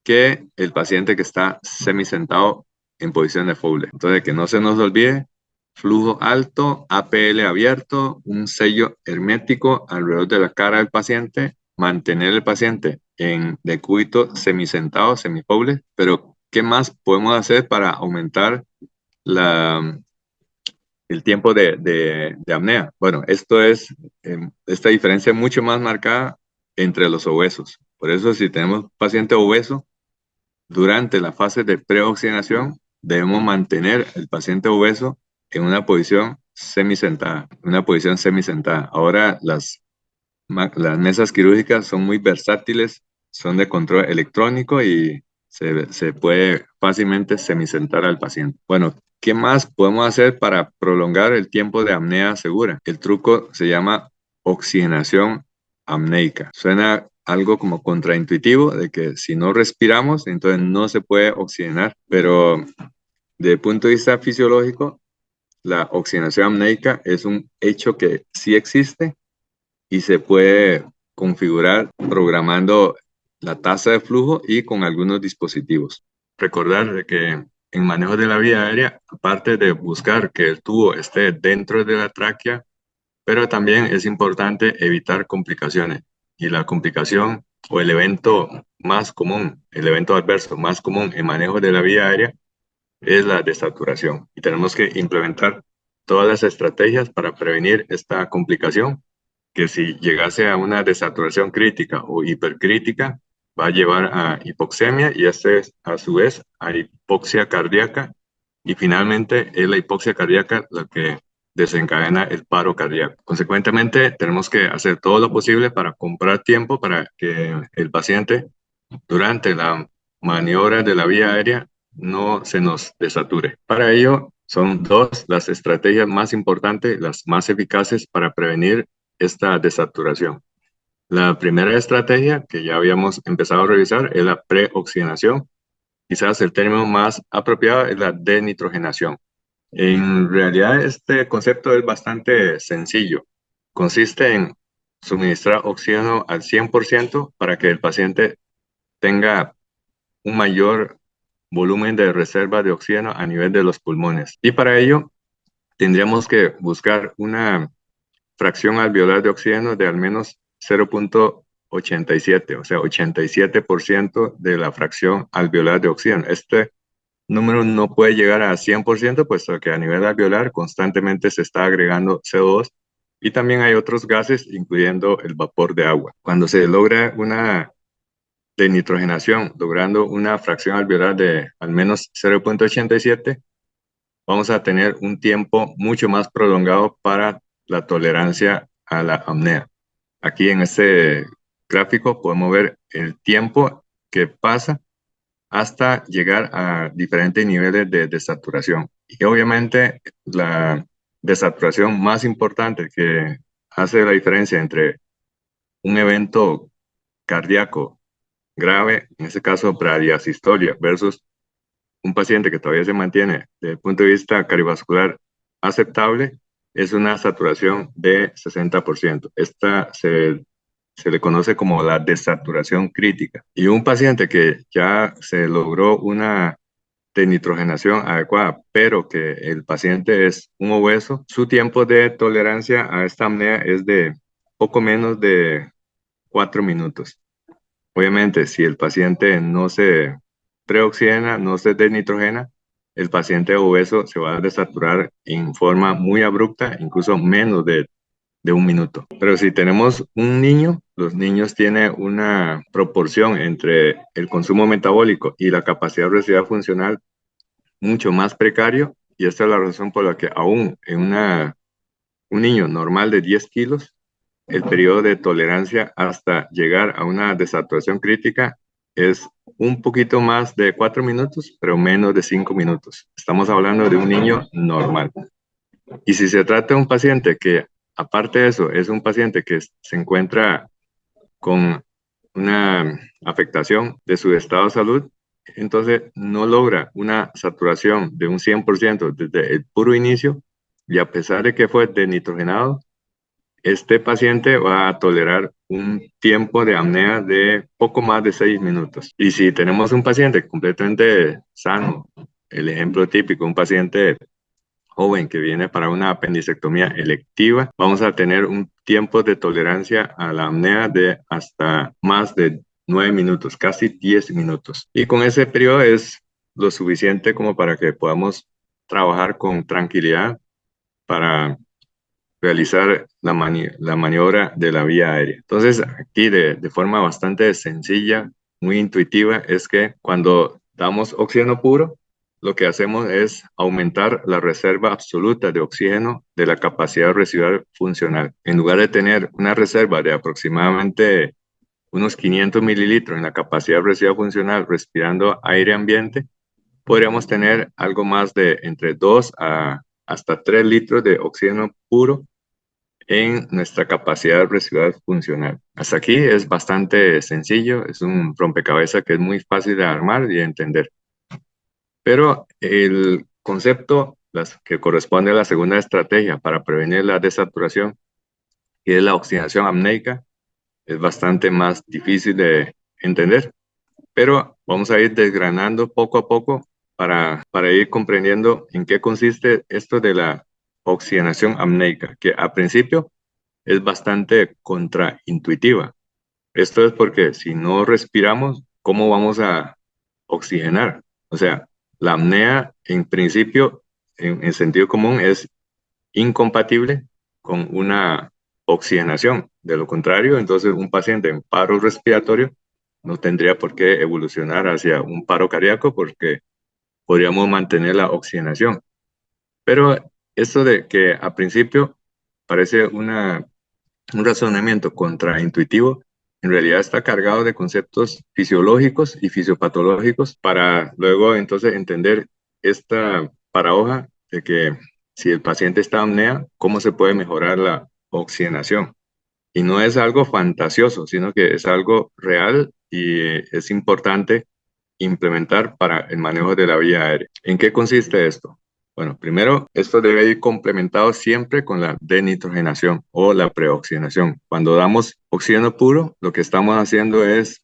que el paciente que está semisentado en posición de Fowler. Entonces, que no se nos olvide, flujo alto, APL abierto, un sello hermético alrededor de la cara del paciente, mantener el paciente en decúbito semisentado, semifowler, pero ¿qué más podemos hacer para aumentar el tiempo de apnea? Bueno, esta diferencia es mucho más marcada entre los obesos. Por eso, si tenemos paciente obeso, durante la fase de preoxigenación, debemos mantener el paciente obeso en una posición semisentada, una posición semisentada. Ahora las mesas quirúrgicas son muy versátiles, son de control electrónico y se puede fácilmente semisentar al paciente. Bueno, ¿qué más podemos hacer para prolongar el tiempo de apnea segura? El truco se llama oxigenación apneica. Suena algo como contraintuitivo de que si no respiramos, entonces no se puede oxigenar, pero desde el punto de vista fisiológico, la oxigenación apneica es un hecho que sí existe y se puede configurar programando la tasa de flujo y con algunos dispositivos. Recordar de que en manejo de la vía aérea, aparte de buscar que el tubo esté dentro de la tráquea, pero también es importante evitar complicaciones. Y la complicación o el evento más común, el evento adverso más común en manejo de la vía aérea es la desaturación. Y tenemos que implementar todas las estrategias para prevenir esta complicación, que si llegase a una desaturación crítica o hipercrítica, va a llevar a hipoxemia y este a su vez a hipoxia cardíaca. Y finalmente es la hipoxia cardíaca la que desencadena el paro cardíaco. Consecuentemente, tenemos que hacer todo lo posible para comprar tiempo para que el paciente durante la maniobra de la vía aérea no se nos desature. Para ello, son dos las estrategias más importantes, las más eficaces para prevenir esta desaturación. La primera estrategia que ya habíamos empezado a revisar es la preoxigenación. Quizás el término más apropiado es la denitrogenación. En realidad, este concepto es bastante sencillo. Consiste en suministrar oxígeno al 100% para que el paciente tenga un mayor volumen de reserva de oxígeno a nivel de los pulmones. Y para ello tendríamos que buscar una fracción alveolar de oxígeno de al menos 0,87, o sea, 87% de la fracción alveolar de oxígeno. Este número no puede llegar a 100%, puesto que a nivel alveolar constantemente se está agregando CO2 y también hay otros gases, incluyendo el vapor de agua. Cuando se logra una de nitrogenación, logrando una fracción alveolar de al menos 0,87, vamos a tener un tiempo mucho más prolongado para la tolerancia a la apnea. Aquí en este gráfico podemos ver el tiempo que pasa hasta llegar a diferentes niveles de desaturación. Y obviamente la desaturación más importante que hace la diferencia entre un evento cardíaco grave, en este caso bradiasistolia, versus un paciente que todavía se mantiene desde el punto de vista cardiovascular aceptable, es una saturación de 60%. Esta se le conoce como la desaturación crítica. Y un paciente que ya se logró una denitrogenación adecuada, pero que el paciente es un obeso, su tiempo de tolerancia a esta apnea es de poco menos de 4 minutos. Obviamente, si el paciente no se preoxigena, no se denitrogena, el paciente obeso se va a desaturar en forma muy abrupta, incluso menos de un minuto. Pero si tenemos un niño, los niños tienen una proporción entre el consumo metabólico y la capacidad residual funcional mucho más precario, y esta es la razón por la que aún en un niño normal de 10 kilos, el periodo de tolerancia hasta llegar a una desaturación crítica es un poquito más de 4 minutos, pero menos de 5 minutos. Estamos hablando de un niño normal. Y si se trata de un paciente que, aparte de eso, es un paciente que se encuentra con una afectación de su estado de salud, entonces no logra una saturación de un 100% desde el puro inicio, y a pesar de que fue denitrogenado, este paciente va a tolerar un tiempo de apnea de poco más de 6 minutos. Y si tenemos un paciente completamente sano, el ejemplo típico, un paciente joven que viene para una apendicectomía electiva, vamos a tener un tiempo de tolerancia a la apnea de hasta más de 9 minutos, casi 10 minutos. Y con ese periodo es lo suficiente como para que podamos trabajar con tranquilidad para realizar la maniobra de la vía aérea. Entonces, aquí de forma bastante sencilla, muy intuitiva, es que cuando damos oxígeno puro, lo que hacemos es aumentar la reserva absoluta de oxígeno de la capacidad residual funcional. En lugar de tener una reserva de aproximadamente unos 500 mililitros en la capacidad residual funcional respirando aire ambiente, podríamos tener algo más de entre 2 a hasta 3 litros de oxígeno puro en nuestra capacidad residual funcional. Hasta aquí es bastante sencillo, es un rompecabezas que es muy fácil de armar y de entender. Pero el concepto que corresponde a la segunda estrategia para prevenir la desaturación, que es la oxigenación apneica, es bastante más difícil de entender. Pero vamos a ir desgranando poco a poco para ir comprendiendo en qué consiste esto de la oxigenación apneica, que a principio es bastante contraintuitiva. Esto es porque si no respiramos, ¿cómo vamos a oxigenar? O sea, la apnea en principio, en sentido común, es incompatible con una oxigenación. De lo contrario, entonces un paciente en paro respiratorio no tendría por qué evolucionar hacia un paro cardíaco porque podríamos mantener la oxigenación. Pero esto de que a principio parece un razonamiento contraintuitivo, en realidad está cargado de conceptos fisiológicos y fisiopatológicos para luego entonces entender esta paradoja de que si el paciente está apnea, ¿cómo se puede mejorar la oxigenación? Y no es algo fantasioso, sino que es algo real y es importante implementar para el manejo de la vía aérea. ¿En qué consiste esto? Bueno, primero, esto debe ir complementado siempre con la denitrogenación o la preoxigenación. Cuando damos oxígeno puro, lo que estamos haciendo es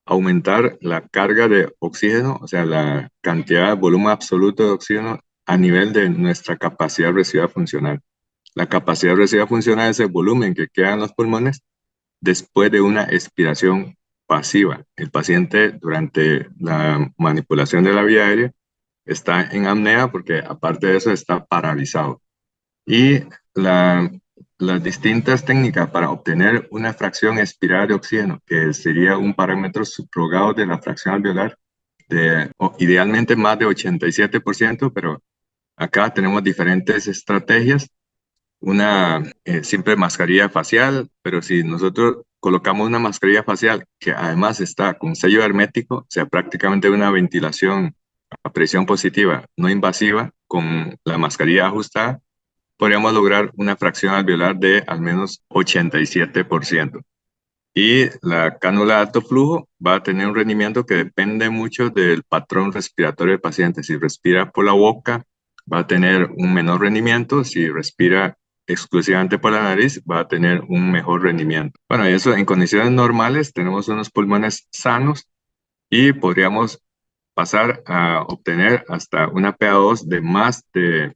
aumentar la carga de oxígeno, o sea, la cantidad, volumen absoluto de oxígeno a nivel de nuestra capacidad residual funcional. La capacidad residual funcional es el volumen que queda en los pulmones después de una expiración pasiva. El paciente durante la manipulación de la vía aérea está en apnea porque aparte de eso está paralizado. Y la, las distintas técnicas para obtener una fracción expirada de oxígeno, que sería un parámetro subrogado de la fracción alveolar, idealmente más de 87%, pero acá tenemos diferentes estrategias. Una simple mascarilla facial, pero si nosotros colocamos una mascarilla facial que además está con sello hermético, o sea, prácticamente una ventilación a presión positiva no invasiva con la mascarilla ajustada, podríamos lograr una fracción alveolar de al menos 87%. Y la cánula de alto flujo va a tener un rendimiento que depende mucho del patrón respiratorio del paciente. Si respira por la boca, va a tener un menor rendimiento. Si respira exclusivamente por la nariz, va a tener un mejor rendimiento. Bueno, y eso en condiciones normales tenemos unos pulmones sanos y podríamos pasar a obtener hasta una PaO2 de más de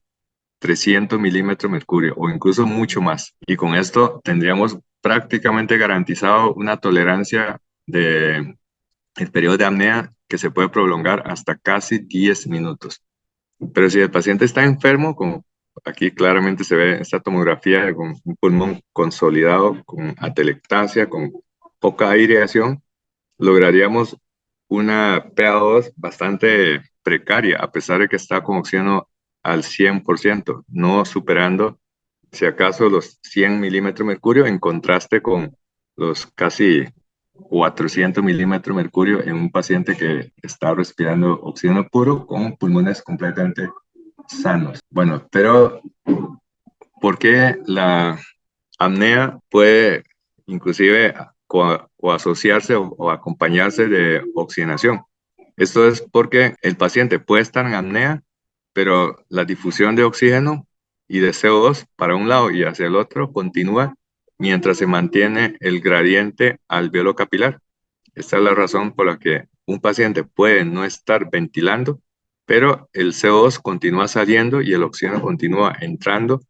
300 milímetros de mercurio o incluso mucho más. Y con esto tendríamos prácticamente garantizado una tolerancia de el periodo de apnea que se puede prolongar hasta casi 10 minutos. Pero si el paciente está enfermo, como aquí claramente se ve esta tomografía con un pulmón consolidado, con atelectasia, con poca aireación, lograríamos una PaO2 bastante precaria, a pesar de que está con oxígeno al 100%, no superando, si acaso, los 100 milímetros de mercurio, en contraste con los casi 400 milímetros de mercurio en un paciente que está respirando oxígeno puro con pulmones completamente sanos. Bueno, pero ¿por qué la apnea puede inclusive asociarse o acompañarse de oxigenación? Esto es porque el paciente puede estar en apnea, pero la difusión de oxígeno y de CO2 para un lado y hacia el otro continúa mientras se mantiene el gradiente alveolo capilar. Esta es la razón por la que un paciente puede no estar ventilando, pero el CO2 continúa saliendo y el oxígeno continúa entrando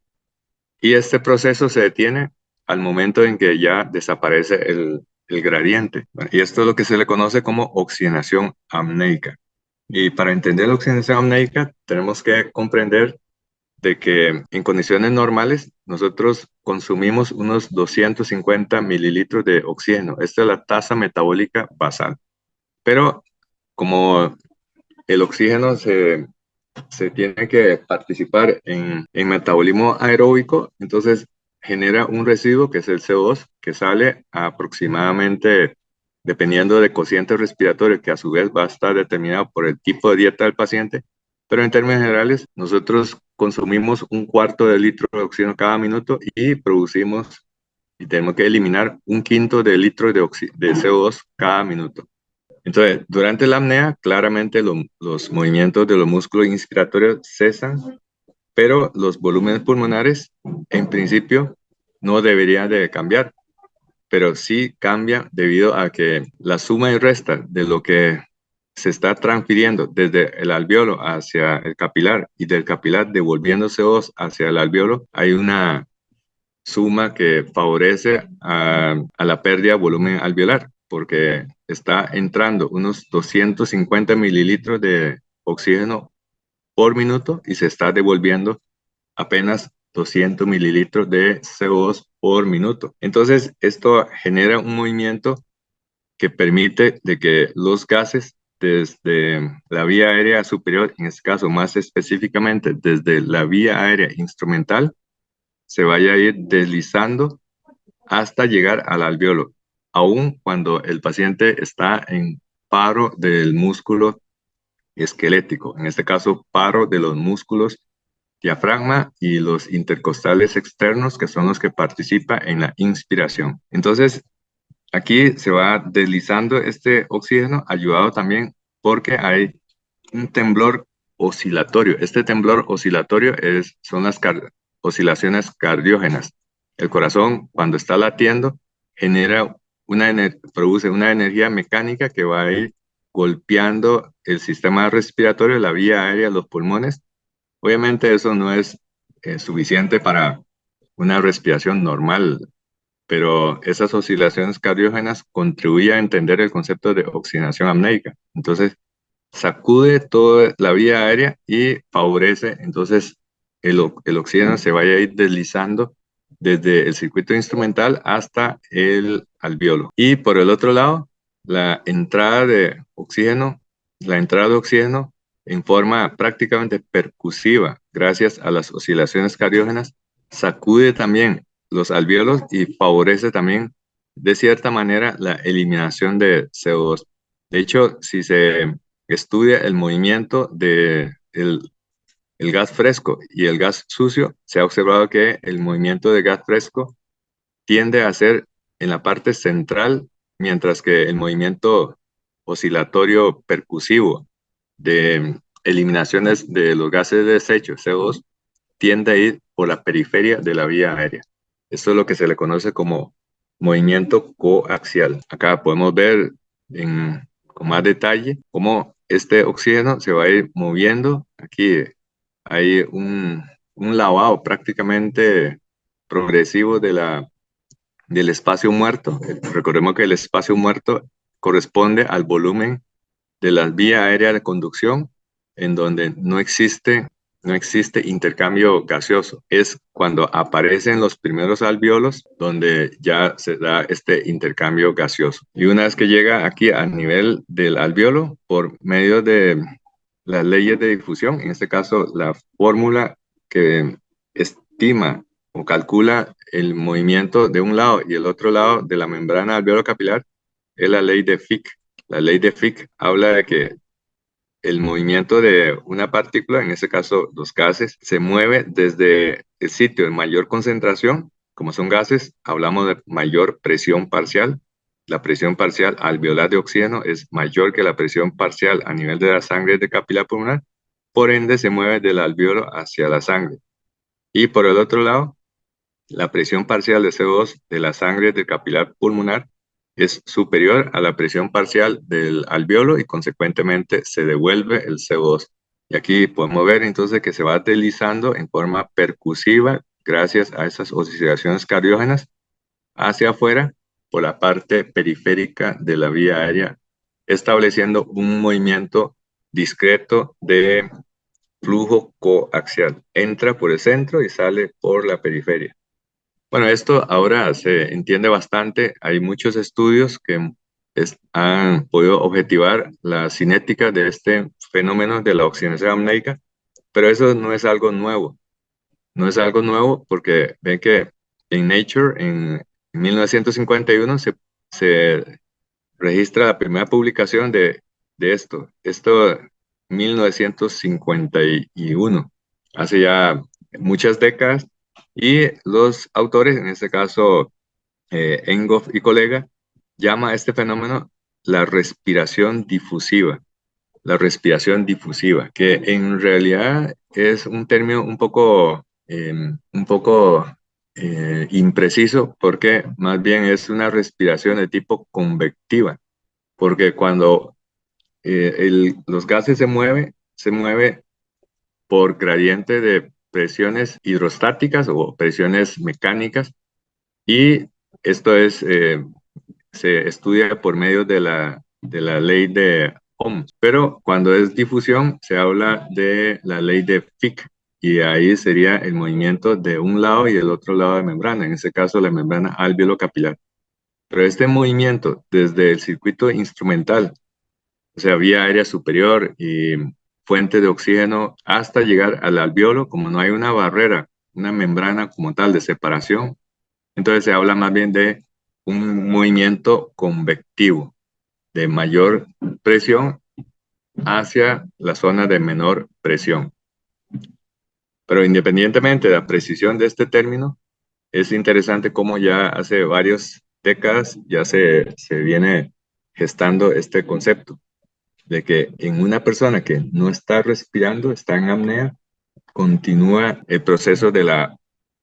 y este proceso se detiene al momento en que ya desaparece el gradiente. Bueno, y esto es lo que se le conoce como oxigenación apneica. Y para entender la oxigenación apneica, tenemos que comprender de que en condiciones normales nosotros consumimos unos 250 mililitros de oxígeno. Esta es la tasa metabólica basal. Pero como el oxígeno se tiene que participar en metabolismo aeróbico, entonces genera un residuo que es el CO2, que sale a aproximadamente dependiendo del cociente respiratorio, que a su vez va a estar determinado por el tipo de dieta del paciente, pero en términos generales, nosotros consumimos 1/4 de litro de oxígeno cada minuto y producimos y tenemos que eliminar 1/5 de litro de CO2 cada minuto. Entonces, durante la apnea, claramente los movimientos de los músculos inspiratorios cesan, pero los volúmenes pulmonares, en principio, no deberían de cambiar, pero sí cambia debido a que la suma y resta de lo que se está transfiriendo desde el alveolo hacia el capilar y del capilar devolviendo CO2 hacia el alveolo, hay una suma que favorece a la pérdida de volumen alveolar, porque está entrando unos 250 mililitros de oxígeno por minuto y se está devolviendo apenas 200 mililitros de CO2 por minuto. Entonces, esto genera un movimiento que permite de que los gases desde la vía aérea superior, en este caso más específicamente desde la vía aérea instrumental, se vaya a ir deslizando hasta llegar al alveolo, aun cuando el paciente está en paro del músculo esquelético, en este caso paro de los músculos diafragma y los intercostales externos, que son los que participan en la inspiración. Entonces, aquí se va deslizando este oxígeno, ayudado también porque hay un temblor oscilatorio. Este temblor oscilatorio son las oscilaciones cardiógenas. El corazón, cuando está latiendo, produce una energía mecánica que va a ir golpeando el sistema respiratorio, la vía aérea, los pulmones. Obviamente eso no es suficiente para una respiración normal, pero esas oscilaciones cardiógenas contribuyen a entender el concepto de oxigenación apneica. Entonces, sacude toda la vía aérea y favorece, entonces, el oxígeno se vaya a ir deslizando desde el circuito instrumental hasta el alveolo. Y por el otro lado, la entrada de oxígeno en forma prácticamente percusiva, gracias a las oscilaciones cardiógenas, sacude también los alvéolos y favorece también, de cierta manera, la eliminación de CO2. De hecho, si se estudia el movimiento de el gas fresco y el gas sucio, se ha observado que el movimiento de gas fresco tiende a ser en la parte central, mientras que el movimiento oscilatorio percusivo de eliminaciones de los gases de desecho, CO2, tiende a ir por la periferia de la vía aérea. Esto es lo que se le conoce como movimiento coaxial. Acá podemos ver con más detalle cómo este oxígeno se va a ir moviendo. Aquí hay un lavado prácticamente progresivo del espacio muerto. Recordemos que el espacio muerto corresponde al volumen de las vías aéreas de conducción en donde no existe intercambio gaseoso. Es cuando aparecen los primeros alvéolos donde ya se da este intercambio gaseoso. Y una vez que llega aquí a nivel del alvéolo, por medio de las leyes de difusión, en este caso la fórmula que estima o calcula el movimiento de un lado y el otro lado de la membrana alveolo capilar, es la ley de Fick. La ley de Fick habla de que el movimiento de una partícula, en este caso los gases, se mueve desde el sitio de mayor concentración. Como son gases, hablamos de mayor presión parcial. La presión parcial alveolar de oxígeno es mayor que la presión parcial a nivel de la sangre de capilar pulmonar, por ende se mueve del alveolo hacia la sangre. Y por el otro lado, la presión parcial de CO2 de la sangre del capilar pulmonar es superior a la presión parcial del alveolo y consecuentemente se devuelve el CO2. Y aquí podemos ver entonces que se va deslizando en forma percusiva gracias a esas oscilaciones cardiógenas hacia afuera por la parte periférica de la vía aérea, estableciendo un movimiento discreto de flujo coaxial. Entra por el centro y sale por la periferia. Bueno, esto ahora se entiende bastante. Hay muchos estudios que han podido objetivar la cinética de este fenómeno de la oxigenación apneica, pero eso no es algo nuevo. No es algo nuevo porque ven que en Nature, en 1951, se registra la primera publicación de esto 1951, hace ya muchas décadas, y los autores, en este caso Enghoff y colega, llama a este fenómeno la respiración difusiva. La respiración difusiva, que en realidad es un término un poco impreciso, porque más bien es una respiración de tipo convectiva, porque cuando los gases se mueve por gradiente de presiones hidrostáticas o presiones mecánicas, y esto se estudia por medio de la ley de Ohm. Pero cuando es difusión, se habla de la ley de Fick, y ahí sería el movimiento de un lado y el otro lado de membrana, en este caso la membrana alveolo-capilar. Pero este movimiento desde el circuito instrumental, o sea, vía aérea superior y fuente de oxígeno, hasta llegar al alveolo, como no hay una barrera, una membrana como tal de separación, entonces se habla más bien de un movimiento convectivo de mayor presión hacia la zona de menor presión. Pero independientemente de la precisión de este término, es interesante cómo ya hace varias décadas ya se viene gestando este concepto de que en una persona que no está respirando, está en apnea, continúa el proceso de la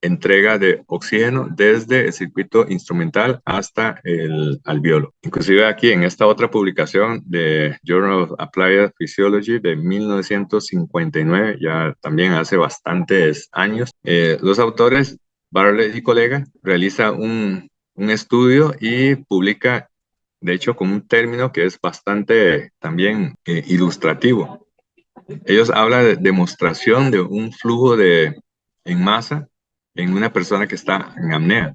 entrega de oxígeno desde el circuito instrumental hasta el alveolo. Inclusive aquí en esta otra publicación de Journal of Applied Physiology de 1959, ya también hace bastantes años, los autores Bartlett y colega realiza un estudio y publica, de hecho, con un término que es bastante también ilustrativo. Ellos hablan de demostración de un flujo en masa en una persona que está en apnea.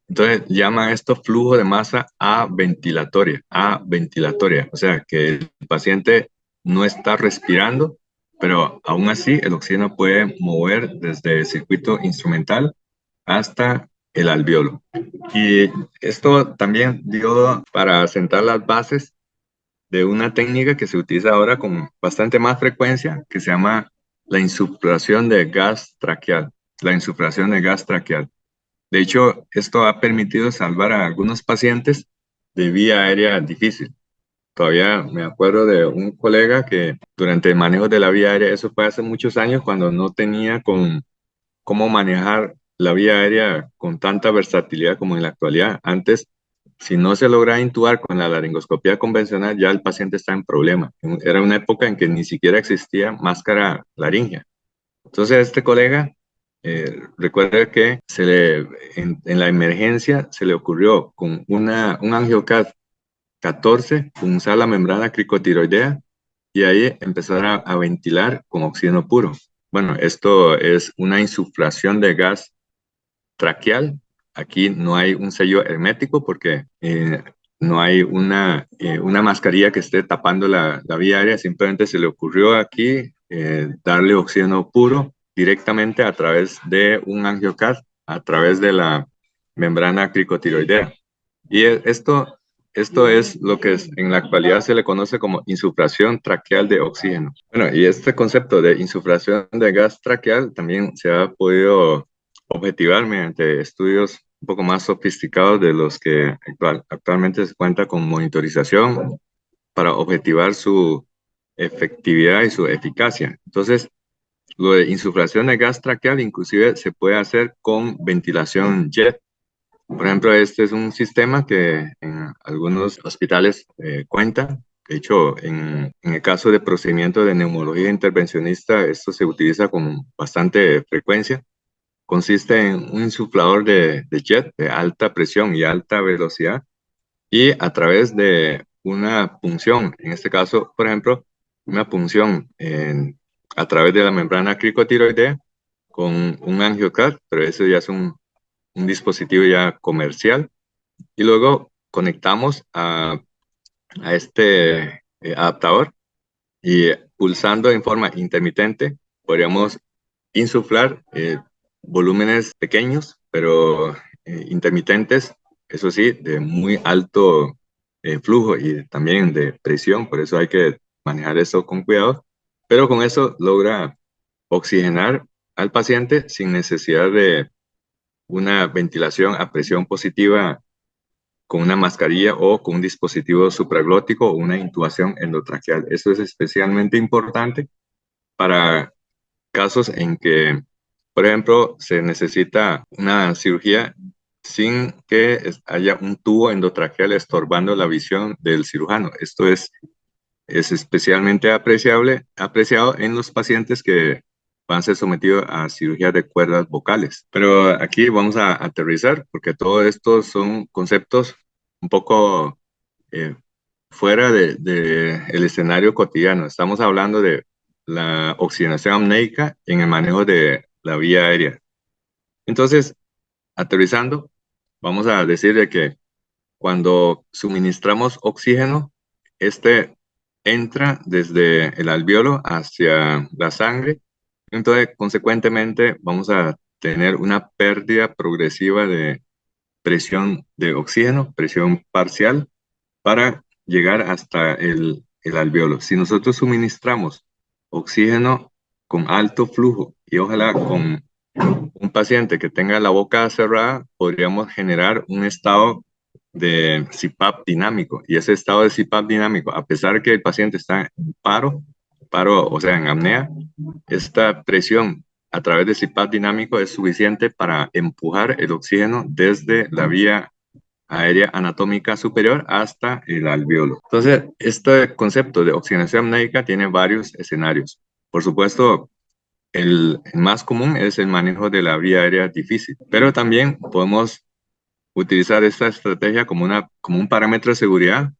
Entonces llaman esto flujo de masa aventilatoria, o sea que el paciente no está respirando, pero aún así el oxígeno puede mover desde el circuito instrumental hasta el alveolo. Y esto también dio para sentar las bases de una técnica que se utiliza ahora con bastante más frecuencia, que se llama la insuflación de gas traqueal. La insuflación de gas traqueal. De hecho, esto ha permitido salvar a algunos pacientes de vía aérea difícil. Todavía me acuerdo de un colega que durante el manejo de la vía aérea, eso fue hace muchos años, cuando no tenía cómo manejar la vía aérea con tanta versatilidad como en la actualidad. Antes, si no se logra intubar con la laringoscopía convencional, ya el paciente está en problema. Era una época en que ni siquiera existía máscara laringea. Entonces, este colega recuerda que en la emergencia se le ocurrió con un AngioCath 14 usar la membrana cricotiroidea, y ahí empezar a ventilar con oxígeno puro. Bueno, esto es una insuflación de gas traqueal. Aquí no hay un sello hermético porque no hay una mascarilla que esté tapando la vía aérea. Simplemente se le ocurrió aquí darle oxígeno puro directamente a través de un angiocath, a través de la membrana cricotiroidea. Y esto es lo que en la actualidad se le conoce como insuflación traqueal de oxígeno. Bueno, y este concepto de insuflación de gas traqueal también se ha podido objetivar mediante estudios un poco más sofisticados de los que actualmente se cuenta con monitorización para objetivar su efectividad y su eficacia. Entonces, lo de insuflación de gas traqueal inclusive se puede hacer con ventilación jet. Por ejemplo, este es un sistema que en algunos hospitales cuenta. De hecho, en el caso de procedimiento de neumología intervencionista, esto se utiliza con bastante frecuencia. Consiste en un insuflador de jet de alta presión y alta velocidad, y a través de una punción, en este caso, por ejemplo, una punción a través de la membrana cricotiroidea con un angiocath, pero eso ya es un dispositivo ya comercial, y luego conectamos a este adaptador, y pulsando en forma intermitente podríamos insuflar volúmenes pequeños, pero intermitentes, eso sí, de muy alto flujo y también de presión, por eso hay que manejar eso con cuidado, pero con eso logra oxigenar al paciente sin necesidad de una ventilación a presión positiva con una mascarilla o con un dispositivo supraglótico o una intubación endotraqueal. Esto es especialmente importante para casos en que, por ejemplo, se necesita una cirugía sin que haya un tubo endotraqueal estorbando la visión del cirujano. Esto es especialmente apreciado en los pacientes que van a ser sometidos a cirugía de cuerdas vocales. Pero aquí vamos a aterrizar porque todo esto son conceptos un poco eh, fuera de el escenario cotidiano. Estamos hablando de la oxigenación apneica en el manejo de la vía aérea. Entonces, aterrizando, vamos a decir de que cuando suministramos oxígeno, este entra desde el alveolo hacia la sangre. Entonces, consecuentemente, vamos a tener una pérdida progresiva de presión de oxígeno, presión parcial, para llegar hasta el alveolo. Si nosotros suministramos oxígeno con alto flujo y ojalá con un paciente que tenga la boca cerrada, podríamos generar un estado de CPAP dinámico. Y ese estado de CPAP dinámico, a pesar de que el paciente está en paro, o sea, en apnea, esta presión a través de CPAP dinámico es suficiente para empujar el oxígeno desde la vía aérea anatómica superior hasta el alveolo. Entonces, este concepto de oxigenación apneica tiene varios escenarios. Por supuesto, el más común es el manejo de la vía aérea difícil, pero también podemos utilizar esta estrategia como un parámetro de seguridad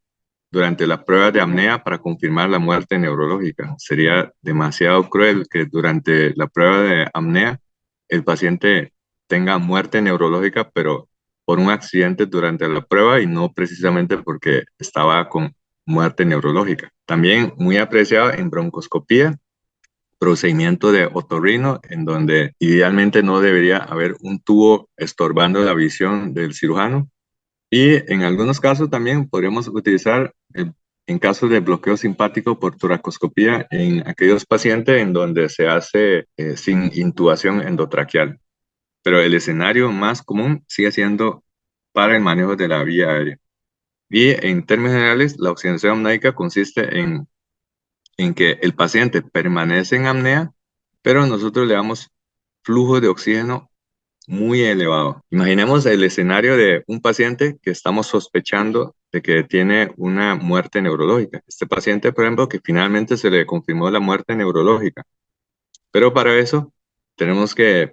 durante la prueba de apnea para confirmar la muerte neurológica. Sería demasiado cruel que durante la prueba de apnea el paciente tenga muerte neurológica, pero por un accidente durante la prueba y no precisamente porque estaba con muerte neurológica. También muy apreciado en broncoscopía, procedimiento de otorrino, en donde idealmente no debería haber un tubo estorbando la visión del cirujano. Y en algunos casos también podríamos utilizar, en casos de bloqueo simpático por toracoscopía, en aquellos pacientes en donde se hace sin intubación endotraqueal. Pero el escenario más común sigue siendo para el manejo de la vía aérea. Y en términos generales, la oxigenación apneica consiste en que el paciente permanece en apnea, pero nosotros le damos flujo de oxígeno muy elevado. Imaginemos el escenario de un paciente que estamos sospechando de que tiene una muerte neurológica. Este paciente, por ejemplo, que finalmente se le confirmó la muerte neurológica. Pero para eso tenemos que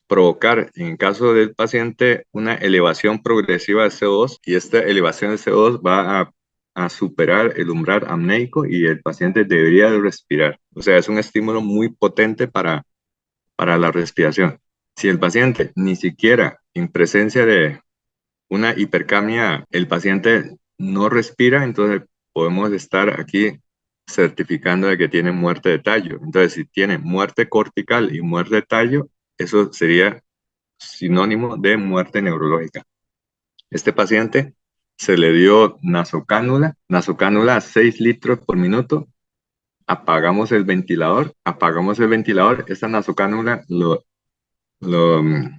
provocar, en caso del paciente, una elevación progresiva de CO2 y esta elevación de CO2 va a superar el umbral apneico y el paciente debería de respirar. O sea, es un estímulo muy potente para la respiración. Si el paciente ni siquiera en presencia de una hipercapnia, el paciente no respira, entonces podemos estar aquí certificando de que tiene muerte de tallo. Entonces, si tiene muerte cortical y muerte de tallo, eso sería sinónimo de muerte neurológica. Este paciente se le dio nasocánula a 6 litros por minuto. Apagamos el ventilador, esta nasocánula lo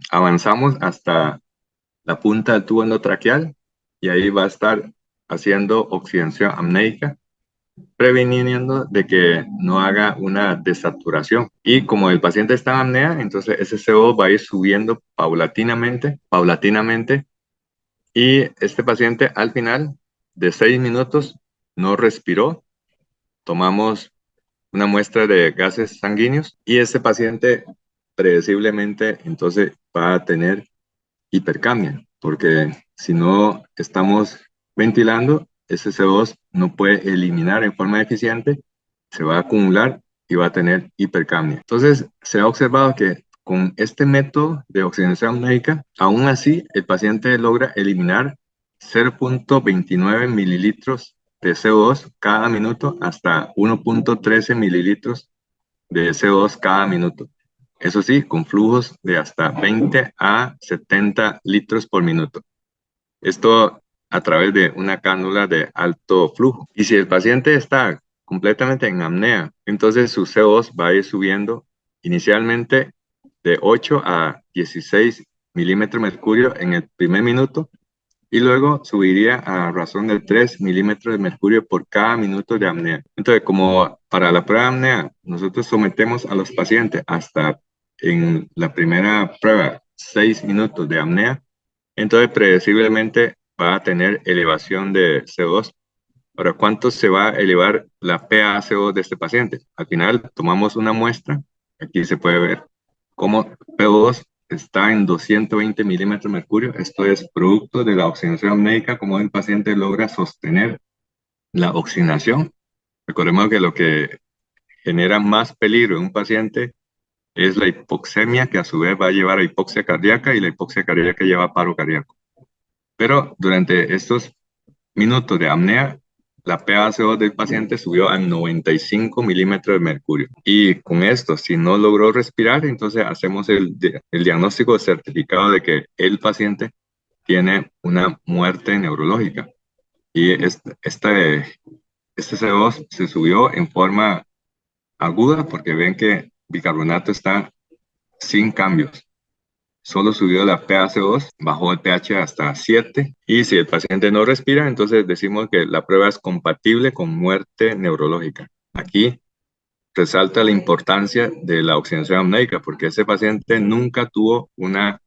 avanzamos hasta la punta del tubo endotraqueal y ahí va a estar haciendo oxigenación apneica, previniendo de que no haga una desaturación. Y como el paciente está en apnea, entonces ese CO va a ir subiendo paulatinamente, y este paciente al final de 6 minutos no respiró. Tomamos una muestra de gases sanguíneos y este paciente predeciblemente entonces va a tener hipercapnia, porque si no estamos ventilando, ese CO2 no puede eliminar en forma eficiente, se va a acumular y va a tener hipercapnia. Entonces, se ha observado que con este método de oxigenación médica, aún así, el paciente logra eliminar 0.29 mililitros de CO2 cada minuto hasta 1.13 mililitros de CO2 cada minuto. Eso sí, con flujos de hasta 20 a 70 litros por minuto. Esto a través de una cánula de alto flujo. Y si el paciente está completamente en apnea, entonces su CO2 va a ir subiendo inicialmente de 8 a 16 milímetros de mercurio en el primer minuto y luego subiría a razón de 3 milímetros de mercurio por cada minuto de apnea. Entonces, como para la prueba de apnea, nosotros sometemos a los pacientes hasta en la primera prueba 6 minutos de apnea, entonces predeciblemente va a tener elevación de CO2. Ahora, ¿cuánto se va a elevar la PaCO2 de este paciente? Al final, tomamos una muestra, aquí se puede ver cómo PO2 está en 220 milímetros de mercurio. Esto es producto de la oxigenación apneica, como el paciente logra sostener la oxigenación. Recordemos que lo que genera más peligro en un paciente es la hipoxemia, que a su vez va a llevar a hipoxia cardíaca y la hipoxia cardíaca lleva a paro cardíaco. Pero durante estos minutos de apnea, la PaCO2 del paciente subió a 95 milímetros de mercurio. Y con esto, si no logró respirar, entonces hacemos el diagnóstico de certificado de que el paciente tiene una muerte neurológica. Y este CO2 se subió en forma aguda porque ven que bicarbonato está sin cambios. Solo subió la PaCO2, bajó el pH hasta 7 y si el paciente no respira, entonces decimos que la prueba es compatible con muerte neurológica. Aquí resalta la importancia de la oxigenación apneica porque ese paciente nunca tuvo una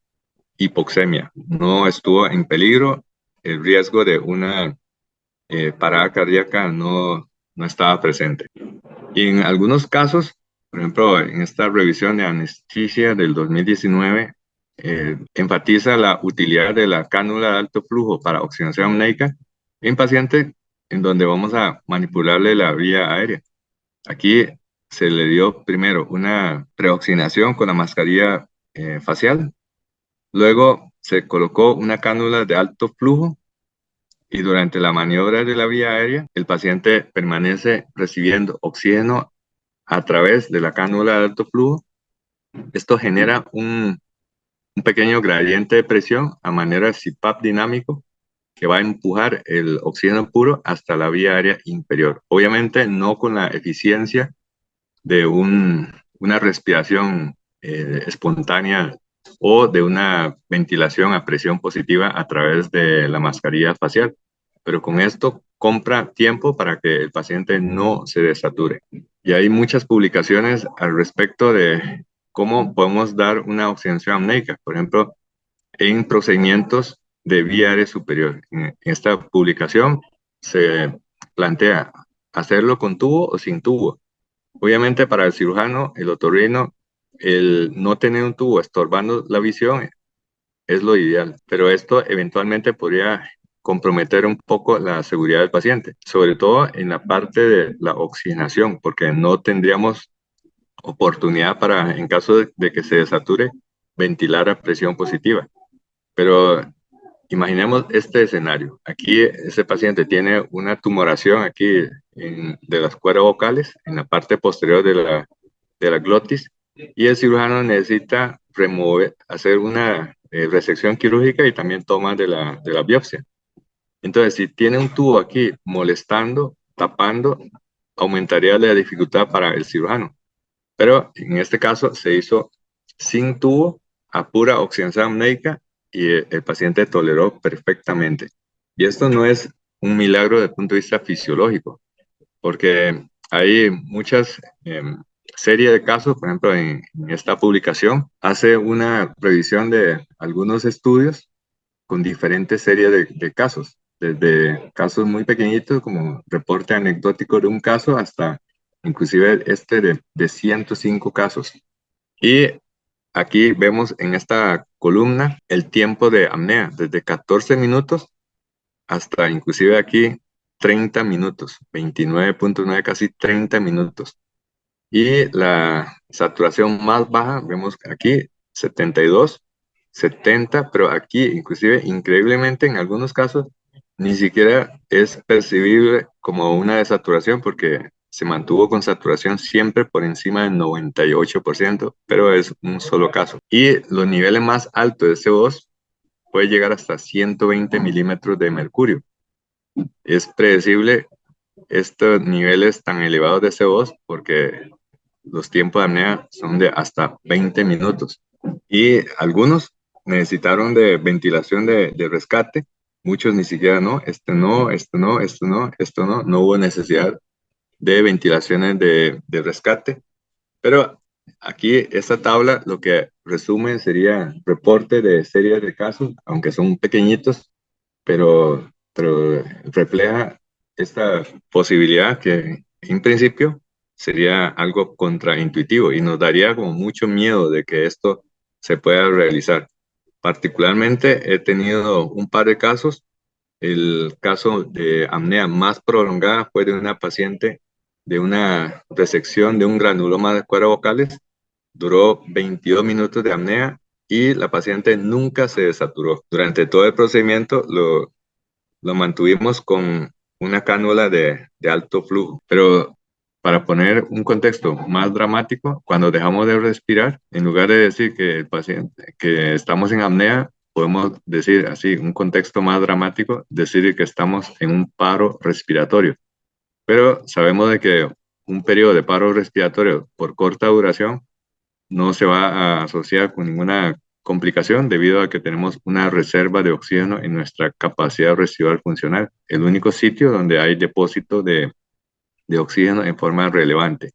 hipoxemia, no estuvo en peligro, el riesgo de una parada cardíaca no estaba presente. Y en algunos casos, por ejemplo, en esta revisión de anestesia del 2019, enfatiza la utilidad de la cánula de alto flujo para oxigenación apneica en pacientes en donde vamos a manipularle la vía aérea. Aquí se le dio primero una preoxigenación con la mascarilla facial, luego se colocó una cánula de alto flujo y durante la maniobra de la vía aérea, el paciente permanece recibiendo oxígeno a través de la cánula de alto flujo. Esto genera un pequeño gradiente de presión a manera de CPAP dinámico que va a empujar el oxígeno puro hasta la vía aérea inferior. Obviamente no con la eficiencia de una respiración espontánea o de una ventilación a presión positiva a través de la mascarilla facial, pero con esto compra tiempo para que el paciente no se desature. Y hay muchas publicaciones al respecto de cómo podemos dar una oxigenación apneica, por ejemplo, en procedimientos de vía aérea superior. En esta publicación se plantea hacerlo con tubo o sin tubo. Obviamente para el cirujano, el otorrino, el no tener un tubo estorbando la visión es lo ideal, pero esto eventualmente podría comprometer un poco la seguridad del paciente, sobre todo en la parte de la oxigenación, porque no tendríamos oportunidad para, en caso de que se desature, ventilar a presión positiva. Pero imaginemos este escenario. Aquí ese paciente tiene una tumoración aquí de las cuerdas vocales, en la parte posterior de la glotis, y el cirujano necesita hacer una resección quirúrgica y también toma de la biopsia. Entonces, si tiene un tubo aquí molestando, tapando, aumentaría la dificultad para el cirujano. Pero en este caso se hizo sin tubo, a pura oxigenación apneica, y el paciente toleró perfectamente. Y esto no es un milagro desde el punto de vista fisiológico, porque hay muchas series de casos, por ejemplo, en esta publicación, hace una revisión de algunos estudios con diferentes series de casos, desde casos muy pequeñitos como reporte anecdótico de un caso hasta inclusive este de 105 casos. Y aquí vemos en esta columna el tiempo de apnea, desde 14 minutos hasta inclusive aquí 30 minutos, 29.9, casi 30 minutos. Y la saturación más baja, vemos aquí 72, 70, pero aquí inclusive increíblemente en algunos casos ni siquiera es percibible como una desaturación porque se mantuvo con saturación siempre por encima del 98%, pero es un solo caso. Y los niveles más altos de CO2 puede llegar hasta 120 milímetros de mercurio. Es predecible estos niveles tan elevados de CO2 porque los tiempos de apnea son de hasta 20 minutos. Y algunos necesitaron de ventilación de rescate, muchos ni siquiera no, no hubo necesidad de ventilaciones de rescate, pero aquí esta tabla lo que resume sería reporte de series de casos, aunque son pequeñitos, pero refleja esta posibilidad que en principio sería algo contraintuitivo y nos daría como mucho miedo de que esto se pueda realizar. Particularmente he tenido un par de casos. El caso de apnea más prolongada fue de una paciente de una resección de un granuloma de cuerdas vocales. Duró 22 minutos de apnea y la paciente nunca se desaturó. Durante todo el procedimiento lo mantuvimos con una cánula de alto flujo. Pero para poner un contexto más dramático, cuando dejamos de respirar, en lugar de decir que el paciente, que estamos en apnea, podemos decir así, un contexto más dramático, decir que estamos en un paro respiratorio. Pero sabemos de que un periodo de paro respiratorio por corta duración no se va a asociar con ninguna complicación debido a que tenemos una reserva de oxígeno en nuestra capacidad residual funcional, el único sitio donde hay depósito de oxígeno en forma relevante.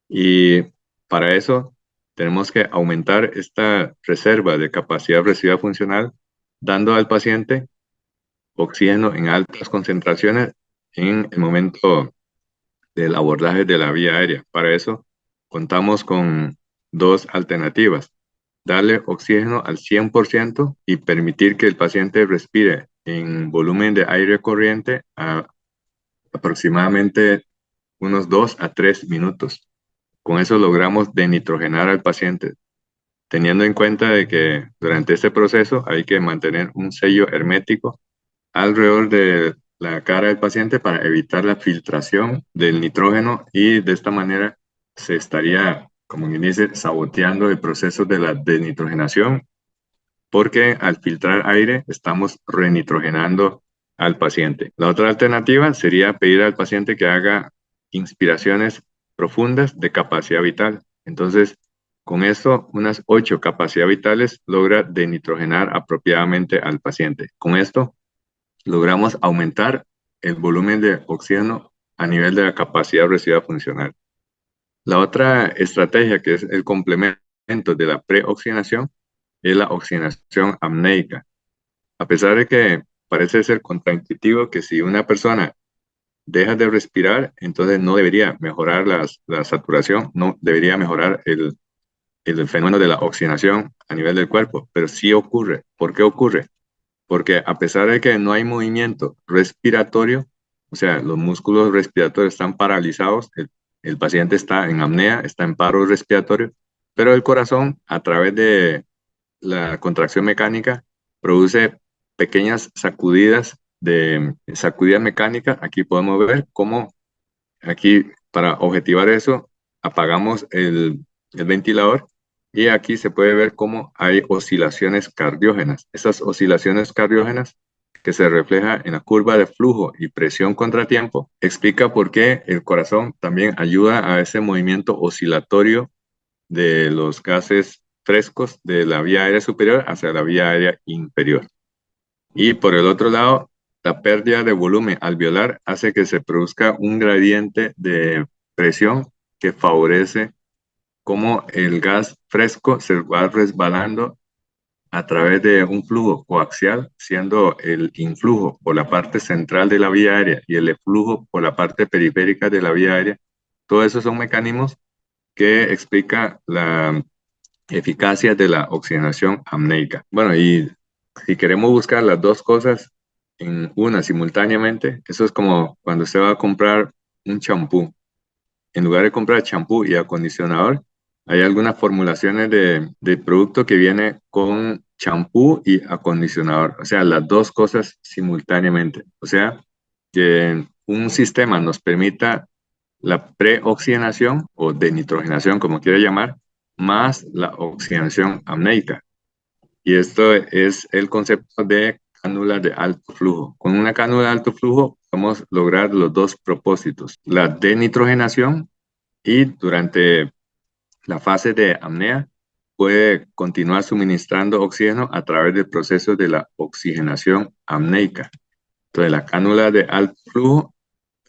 Y para eso tenemos que aumentar esta reserva de capacidad residual funcional, dando al paciente oxígeno en altas concentraciones en el momento del abordaje de la vía aérea. Para eso contamos con dos alternativas: darle oxígeno al 100% y permitir que el paciente respire en volumen de aire corriente a aproximadamente unos 2 a 3 minutos. Con eso logramos denitrogenar al paciente, teniendo en cuenta de que durante este proceso hay que mantener un sello hermético alrededor de la cara del paciente para evitar la filtración del nitrógeno y de esta manera se estaría, como quien dice, saboteando el proceso de la denitrogenación porque al filtrar aire estamos renitrogenando al paciente. La otra alternativa sería pedir al paciente que haga inspiraciones profundas de capacidad vital. Entonces, con esto, unas 8 capacidades vitales logra denitrogenar apropiadamente al paciente. Con esto, logramos aumentar el volumen de oxígeno a nivel de la capacidad residual funcional. La otra estrategia, que es el complemento de la preoxigenación, es la oxigenación apneica. A pesar de que parece ser contraintuitivo que si una persona deja de respirar, entonces no debería mejorar la saturación, no debería mejorar el fenómeno de la oxigenación a nivel del cuerpo, pero sí ocurre. ¿Por qué ocurre? Porque a pesar de que no hay movimiento respiratorio, o sea, los músculos respiratorios están paralizados, el paciente está en apnea, está en paro respiratorio, pero el corazón, a través de la contracción mecánica, produce pequeñas sacudidas de sacudida mecánica. Aquí podemos ver cómo, aquí para objetivar eso, apagamos el ventilador y aquí se puede ver cómo hay oscilaciones cardiógenas. Esas oscilaciones cardiógenas que se refleja en la curva de flujo y presión contratiempo, explica por qué el corazón también ayuda a ese movimiento oscilatorio de los gases frescos de la vía aérea superior hacia la vía aérea inferior. Y por el otro lado, la pérdida de volumen alveolar hace que se produzca un gradiente de presión que favorece cómo el gas fresco se va resbalando a través de un flujo coaxial, siendo el influjo por la parte central de la vía aérea y el eflujo por la parte periférica de la vía aérea. Todos esos son mecanismos que explica la eficacia de la oxigenación apneica. Bueno, y si queremos buscar las dos cosas en una simultáneamente, eso es como cuando usted va a comprar un champú. En lugar de comprar champú y acondicionador, hay algunas formulaciones de producto que viene con champú y acondicionador. O sea, las dos cosas simultáneamente. O sea, que un sistema nos permita la preoxigenación o denitrogenación, como quiera llamar, más la oxigenación apneica. Y esto es el concepto de cánula de alto flujo. Con una cánula de alto flujo podemos lograr los dos propósitos, la denitrogenación y durante la fase de apnea puede continuar suministrando oxígeno a través del proceso de la oxigenación apneica. Entonces, la cánula de alto flujo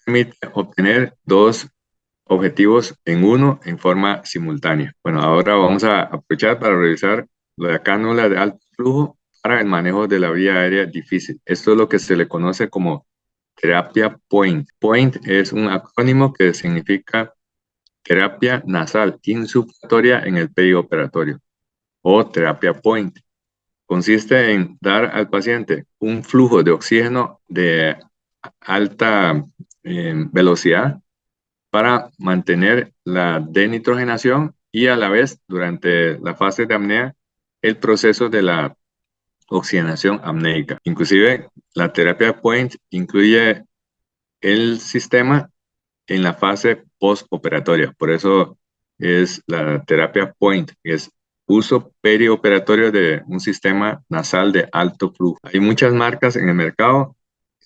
permite obtener dos objetivos en uno en forma simultánea. Bueno, ahora vamos a aprovechar para revisar la cánula de alto flujo para el manejo de la vía aérea difícil. Esto es lo que se le conoce como terapia POINT. POINT es un acrónimo que significa terapia nasal insuflatoria en el perioperatorio o terapia POINT. Consiste en dar al paciente un flujo de oxígeno de alta velocidad para mantener la denitrogenación y a la vez durante la fase de apnea el proceso de la oxigenación apneica. Inclusive la terapia POINT incluye el sistema en la fase postoperatoria. Por eso es la terapia POINT, que es uso perioperatorio de un sistema nasal de alto flujo. Hay muchas marcas en el mercado.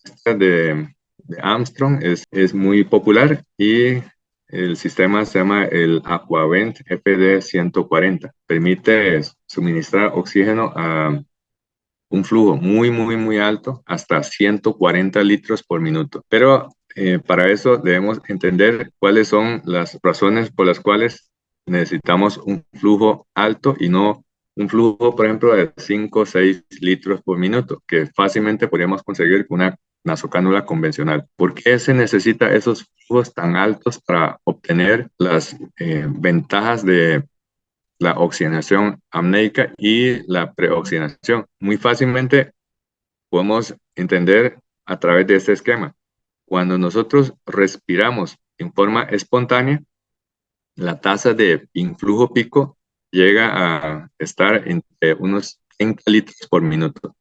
Esta de Armstrong es muy popular y el sistema se llama el Aquavent FD 140. Permite suministrar oxígeno a un flujo muy alto, hasta 140 litros por minuto. Pero para eso debemos entender cuáles son las razones por las cuales necesitamos un flujo alto y no un flujo, por ejemplo, de 5 o 6 litros por minuto, que fácilmente podríamos conseguir con una nasocánula convencional. ¿Por qué se necesita esos flujos tan altos para obtener las ventajas de la oxigenación apneica y la preoxigenación? Muy fácilmente podemos entender a través de este esquema. Cuando nosotros respiramos en forma espontánea, la tasa de influjo pico llega a estar entre unos 30 litros por minuto.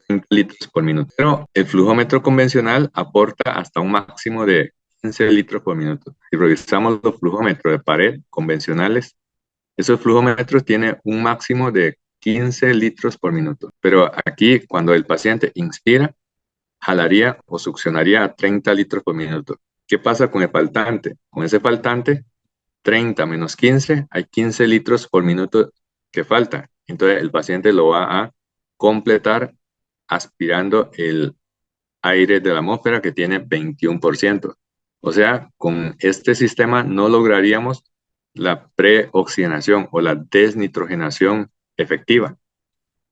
30 litros por minuto. Pero el flujómetro convencional aporta hasta un máximo de 15 litros por minuto. Si revisamos los flujómetros de pared convencionales, esos flujómetros tienen un máximo de 15 litros por minuto. Pero aquí, cuando el paciente inspira, jalaría o succionaría a 30 litros por minuto. ¿Qué pasa con el faltante? Con ese faltante, 30 menos 15, hay 15 litros por minuto que falta. Entonces, el paciente lo va a completar aspirando el aire de la atmósfera que tiene 21%. O sea, con este sistema no lograríamos la preoxigenación o la desnitrogenación efectiva.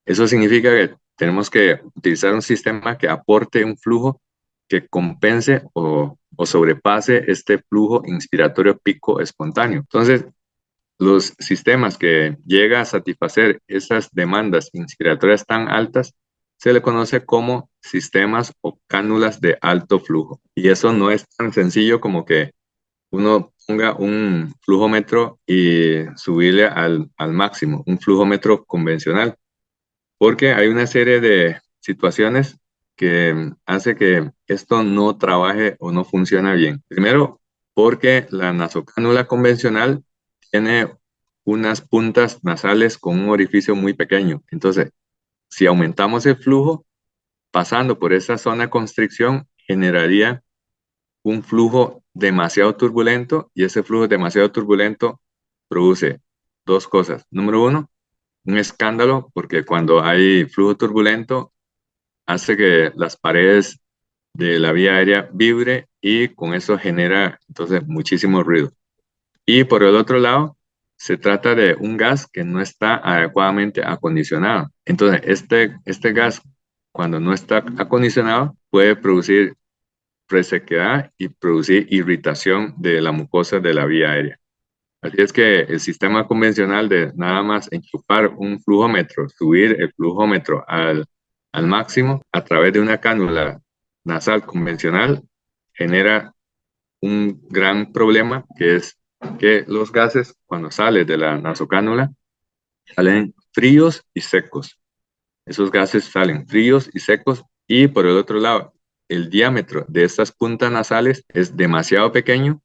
Eso significa que tenemos que utilizar un sistema que aporte un flujo que compense o sobrepase este flujo inspiratorio pico espontáneo. Entonces, los sistemas que llegan a satisfacer esas demandas inspiratorias tan altas se le conoce como sistemas o cánulas de alto flujo. Y eso no es tan sencillo como que uno ponga un flujómetro y subirle al máximo, un flujómetro convencional, porque hay una serie de situaciones que hace que esto no trabaje o no funcione bien. Primero, porque la nasocánula convencional tiene unas puntas nasales con un orificio muy pequeño. Entonces, si aumentamos el flujo, pasando por esa zona de constricción, generaría un flujo demasiado turbulento y ese flujo demasiado turbulento produce dos cosas. Número uno, un escándalo, porque cuando hay flujo turbulento hace que las paredes de la vía aérea vibre y con eso genera entonces muchísimo ruido. Y por el otro lado, se trata de un gas que no está adecuadamente acondicionado. Entonces, este gas, cuando no está acondicionado, puede producir resequedad y producir irritación de la mucosa de la vía aérea. Así es que el sistema convencional de nada más enchufar un flujómetro, subir el flujómetro al máximo a través de una cánula nasal convencional, genera un gran problema, que es que los gases, cuando salen de la nasocánula, salen fríos y secos. Esos gases salen fríos y secos y por el otro lado, el diámetro de estas puntas nasales es demasiado pequeño.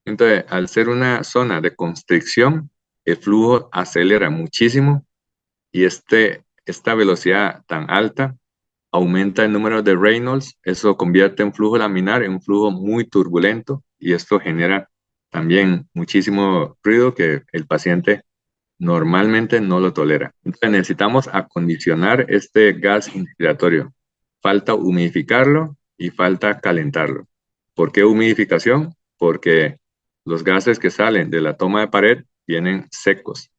Entonces, al ser una zona de constricción, el flujo acelera muchísimo y esta velocidad tan alta aumenta el número de Reynolds, eso convierte un flujo laminar en un flujo muy turbulento y esto genera también muchísimo ruido que el paciente normalmente no lo tolera. Entonces necesitamos acondicionar este gas inspiratorio. Falta humidificarlo y falta calentarlo. ¿Por qué humidificación? Porque los gases que salen de la toma de pared vienen secos.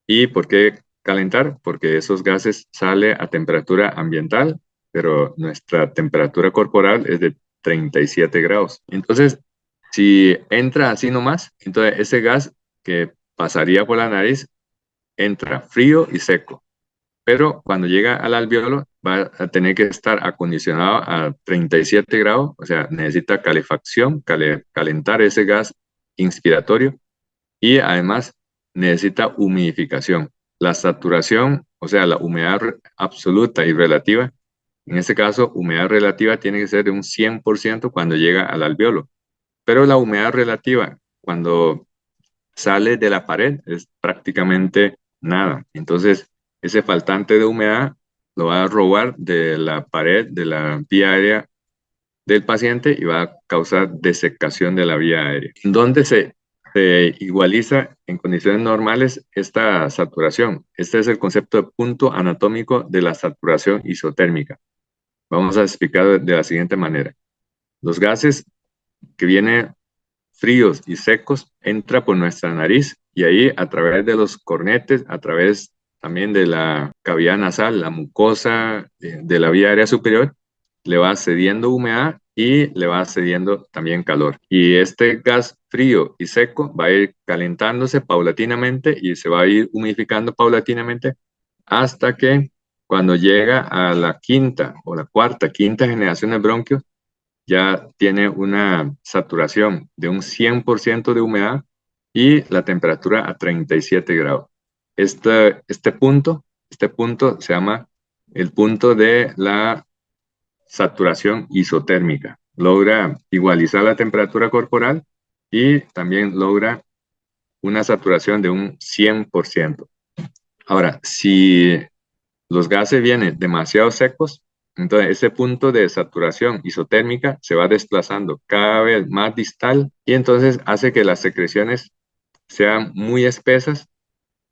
¿Y por qué calentar? Porque esos gases salen a temperatura ambiental, pero nuestra temperatura corporal es de 37 grados. Entonces, si entra así nomás, entonces ese gas que pasaría por la nariz entra frío y seco. Pero cuando llega al alveolo va a tener que estar acondicionado a 37 grados, o sea, necesita calefacción, calentar ese gas inspiratorio y además necesita humidificación. La saturación, o sea, la humedad absoluta y relativa, en este caso, humedad relativa tiene que ser de un 100% cuando llega al alveolo, pero la humedad relativa cuando sale de la pared es prácticamente nada. Entonces, ese faltante de humedad lo va a robar de la pared, de la vía aérea del paciente y va a causar desecación de la vía aérea. ¿Dónde se igualiza en condiciones normales esta saturación? Este es el concepto de punto anatómico de la saturación isotérmica. Vamos a explicar de la siguiente manera. Los gases que vienen fríos y secos entra por nuestra nariz y ahí a través de los cornetes, a través también de la cavidad nasal, la mucosa de la vía aérea superior, le va cediendo humedad y le va cediendo también calor. Y este gas frío y seco va a ir calentándose paulatinamente y se va a ir humidificando paulatinamente hasta que cuando llega a la quinta o la cuarta, quinta generación de bronquios, ya tiene una saturación de un 100% de humedad y la temperatura a 37 grados. Este punto se llama el punto de la saturación isotérmica. Logra igualizar la temperatura corporal y también logra una saturación de un 100%. Ahora, si los gases vienen demasiado secos, entonces ese punto de saturación isotérmica se va desplazando cada vez más distal y entonces hace que las secreciones sean muy espesas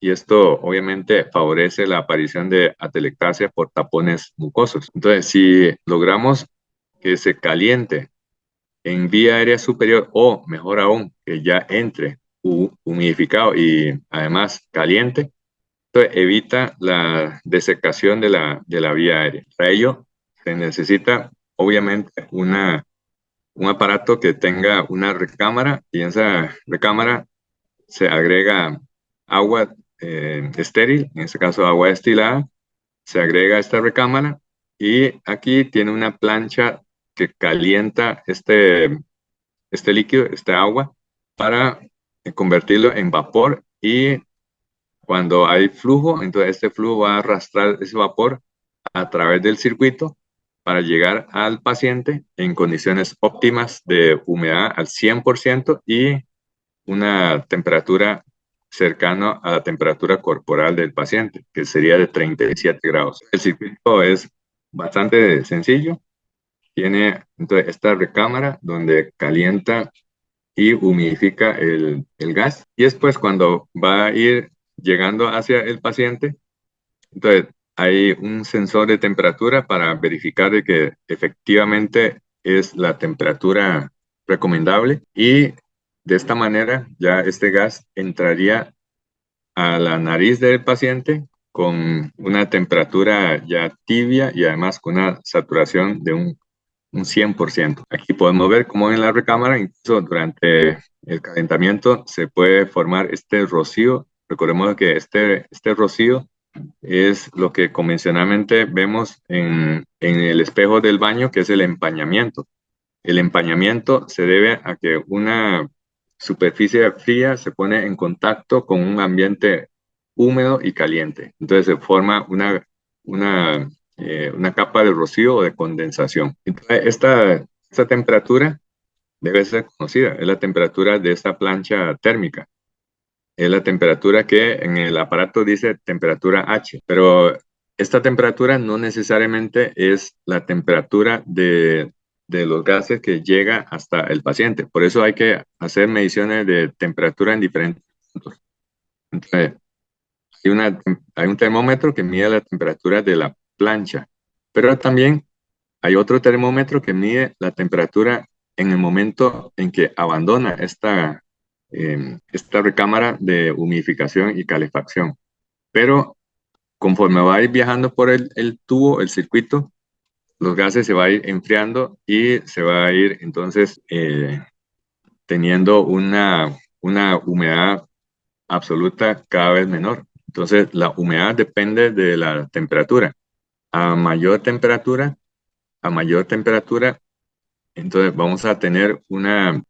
y esto obviamente favorece la aparición de atelectasia por tapones mucosos. Entonces, si logramos que se caliente en vía aérea superior o mejor aún, que ya entre humidificado y además caliente, entonces, evita la desecación de la vía aérea. Para ello, se necesita, obviamente, un aparato que tenga una recámara y en esa recámara se agrega agua estéril, en este caso agua destilada, se agrega a esta recámara y aquí tiene una plancha que calienta este líquido, este agua, para convertirlo en vapor y cuando hay flujo, entonces este flujo va a arrastrar ese vapor a través del circuito para llegar al paciente en condiciones óptimas de humedad al 100% y una temperatura cercana a la temperatura corporal del paciente, que sería de 37 grados. El circuito es bastante sencillo. Tiene entonces esta recámara donde calienta y humidifica el gas. Y después cuando va a ir llegando hacia el paciente, entonces hay un sensor de temperatura para verificar de que efectivamente es la temperatura recomendable y de esta manera ya este gas entraría a la nariz del paciente con una temperatura ya tibia y además con una saturación de un 100%. Aquí podemos ver cómo en la recámara, incluso durante el calentamiento, se puede formar este rocío. Recordemos que este rocío es lo que convencionalmente vemos en el espejo del baño, que es el empañamiento. El empañamiento se debe a que una superficie fría se pone en contacto con un ambiente húmedo y caliente. Entonces se forma una capa de rocío o de condensación. Entonces, esta temperatura debe ser conocida, es la temperatura de esta plancha térmica. Es la temperatura que en el aparato dice temperatura H, pero esta temperatura no necesariamente es la temperatura de los gases que llega hasta el paciente. Por eso hay que hacer mediciones de temperatura en diferentes puntos. Entonces, hay un termómetro que mide la temperatura de la plancha, pero también hay otro termómetro que mide la temperatura en el momento en que abandona esta recámara de humidificación y calefacción. Pero conforme va a ir viajando por el tubo, el circuito, los gases se va a ir enfriando y se va a ir entonces teniendo una humedad absoluta cada vez menor. Entonces, la humedad depende de la temperatura. A mayor temperatura, a mayor temperatura, entonces vamos a tener una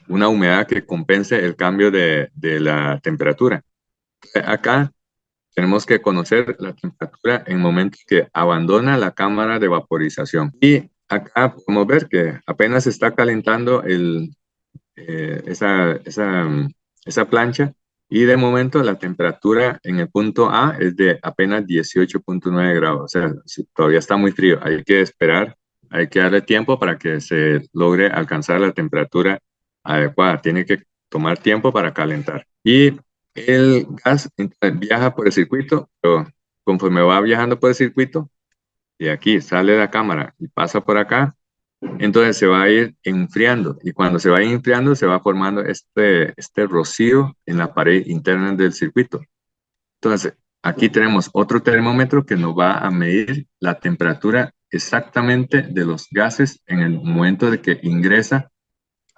humedad que compense el cambio de la temperatura. Acá tenemos que conocer la temperatura en el momento que abandona la cámara de vaporización. Y acá podemos ver que apenas está calentando esa plancha y de momento la temperatura en el punto A es de apenas 18.9 grados. O sea, todavía está muy frío. Hay que esperar, hay que darle tiempo para que se logre alcanzar la temperatura adecuada. Tiene que tomar tiempo para calentar. Y el gas viaja por el circuito, pero conforme va viajando por el circuito, y aquí sale de la cámara y pasa por acá, entonces se va a ir enfriando y cuando se va enfriando se va formando este rocío en la pared interna del circuito. Entonces, aquí tenemos otro termómetro que nos va a medir la temperatura exactamente de los gases en el momento de que ingresa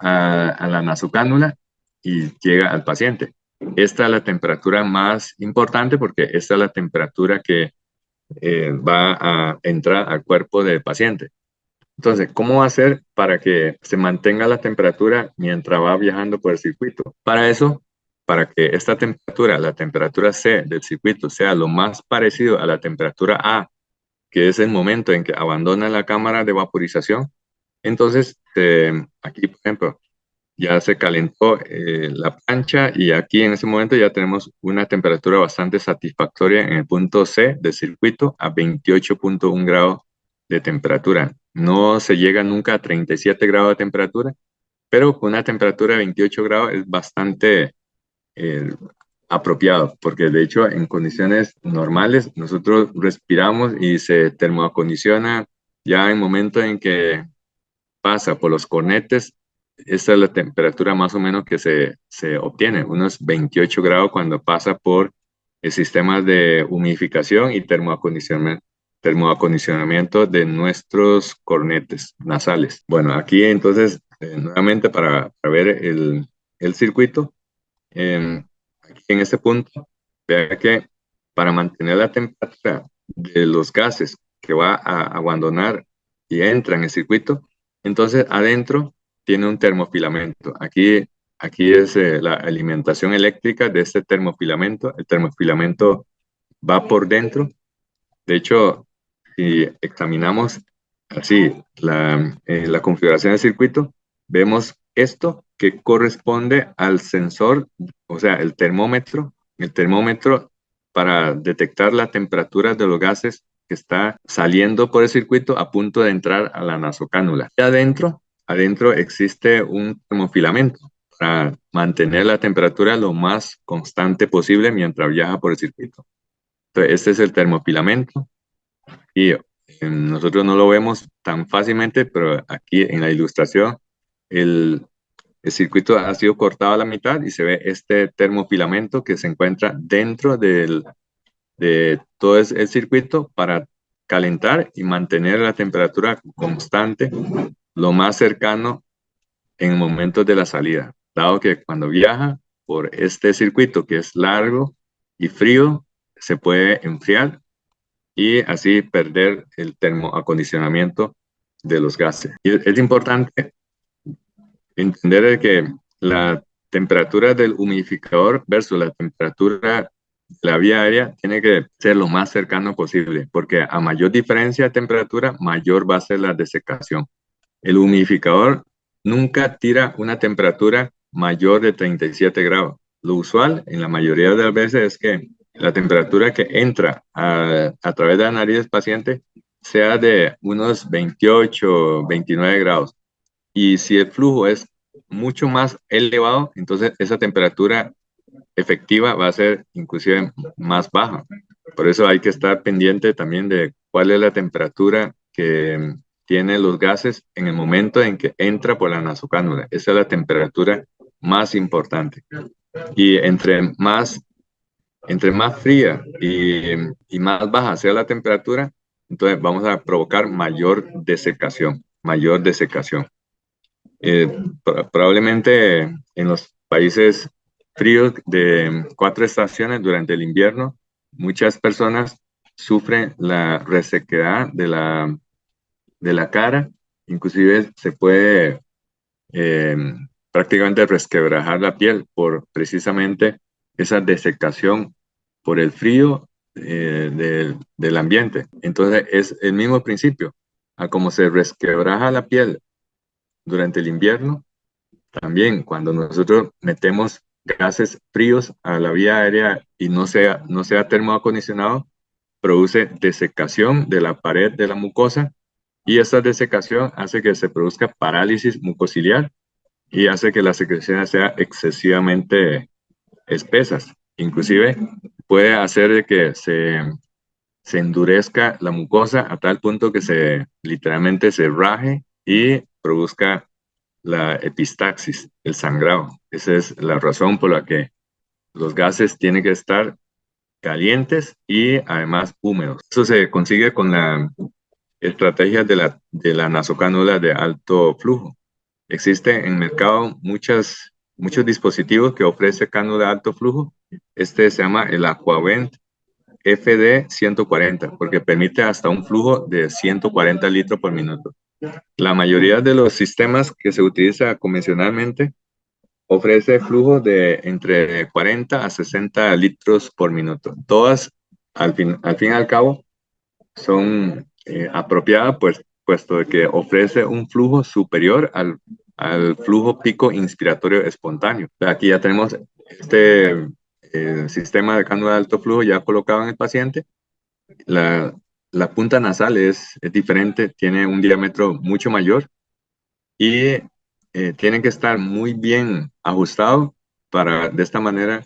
a la nasocánula y llega al paciente. Esta es la temperatura más importante porque esta es la temperatura que va a entrar al cuerpo del paciente. Entonces, ¿cómo hacer para que se mantenga la temperatura mientras va viajando por el circuito? Para eso, para que esta temperatura, la temperatura C del circuito, sea lo más parecido a la temperatura A, que es el momento en que abandona la cámara de vaporización, entonces aquí, por ejemplo, ya se calentó la plancha y aquí en ese momento ya tenemos una temperatura bastante satisfactoria en el punto C del circuito a 28.1 grados de temperatura. No se llega nunca a 37 grados de temperatura, pero con una temperatura de 28 grados es bastante eh, apropiado, porque de hecho en condiciones normales nosotros respiramos y se termoacondiciona ya en momento en que pasa por los cornetes. Esta es la temperatura más o menos que se obtiene, unos 28 grados cuando pasa por el sistema de humidificación y termoacondicionamiento de nuestros cornetes nasales. Bueno, aquí entonces, nuevamente para ver el circuito, aquí en este punto, vea que para mantener la temperatura de los gases que va a abandonar y entra en el circuito, entonces adentro tiene un termofilamento. Aquí es la alimentación eléctrica de este termofilamento. El termofilamento va por dentro. De hecho, si examinamos así la configuración del circuito, vemos esto que corresponde al sensor, o sea, el termómetro para detectar la temperatura de los gases que está saliendo por el circuito a punto de entrar a la nasocánula. Y adentro existe un termofilamento para mantener la temperatura lo más constante posible mientras viaja por el circuito. Entonces, este es el termofilamento y nosotros no lo vemos tan fácilmente, pero aquí en la ilustración el circuito ha sido cortado a la mitad y se ve este termofilamento que se encuentra dentro de todo el circuito para calentar y mantener la temperatura constante lo más cercano en momentos de la salida, dado que cuando viaja por este circuito que es largo y frío, se puede enfriar y así perder el termoacondicionamiento de los gases. Y es importante entender que la temperatura del humidificador versus la temperatura de la vía aérea tiene que ser lo más cercano posible, porque a mayor diferencia de temperatura, mayor va a ser la desecación. El humidificador nunca tira una temperatura mayor de 37 grados. Lo usual en la mayoría de las veces es que la temperatura que entra a través de la nariz del paciente sea de unos 28, 29 grados. Y si el flujo es mucho más elevado, entonces esa temperatura efectiva va a ser inclusive más baja. Por eso hay que estar pendiente también de cuál es la temperatura que tienen los gases en el momento en que entra por la nasocánula. Esa es la temperatura más importante. Y entre más fría y más baja sea la temperatura, entonces vamos a provocar mayor desecación, mayor desecación. Probablemente en los países fríos de 4 estaciones durante el invierno, muchas personas sufren la resequedad de la cara, inclusive se puede eh, prácticamente resquebrajar la piel por precisamente esa desecación por el frío del ambiente. Entonces es el mismo principio. A como se resquebraja la piel durante el invierno, también cuando nosotros metemos gases fríos a la vía aérea y no sea termoacondicionado, produce desecación de la pared de la mucosa y esta desecación hace que se produzca parálisis mucociliar y hace que las secreciones sean excesivamente espesas. Inclusive puede hacer de que se endurezca la mucosa a tal punto que literalmente se raje y produzca la epistaxis, el sangrado. Esa es la razón por la que los gases tienen que estar calientes y además húmedos. Eso se consigue con la estrategia de la nasocánula de alto flujo. Existe en el mercado muchos dispositivos que ofrece cánula de alto flujo. Este se llama el Aquavent FD 140 porque permite hasta un flujo de 140 litros por minuto. La mayoría de los sistemas que se utiliza convencionalmente ofrece flujos de entre 40 a 60 litros por minuto. Todas, al fin y al cabo, son apropiadas, pues, puesto que ofrece un flujo superior al flujo pico inspiratorio espontáneo. Aquí ya tenemos este sistema de cánula de alto flujo ya colocado en el paciente. La, la punta nasal es diferente, tiene un diámetro mucho mayor y tienen que estar muy bien ajustados para de esta manera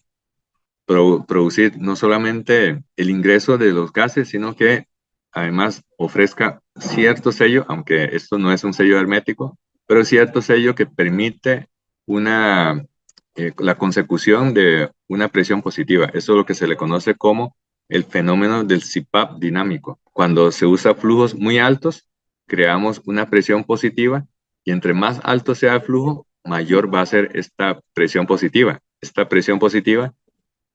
producir no solamente el ingreso de los gases, sino que además ofrezca cierto sello, aunque esto no es un sello hermético, pero cierto sello que permite la consecución de una presión positiva. Eso es lo que se le conoce como el fenómeno del CPAP dinámico. Cuando se usa flujos muy altos, creamos una presión positiva y entre más alto sea el flujo, mayor va a ser esta presión positiva. Esta presión positiva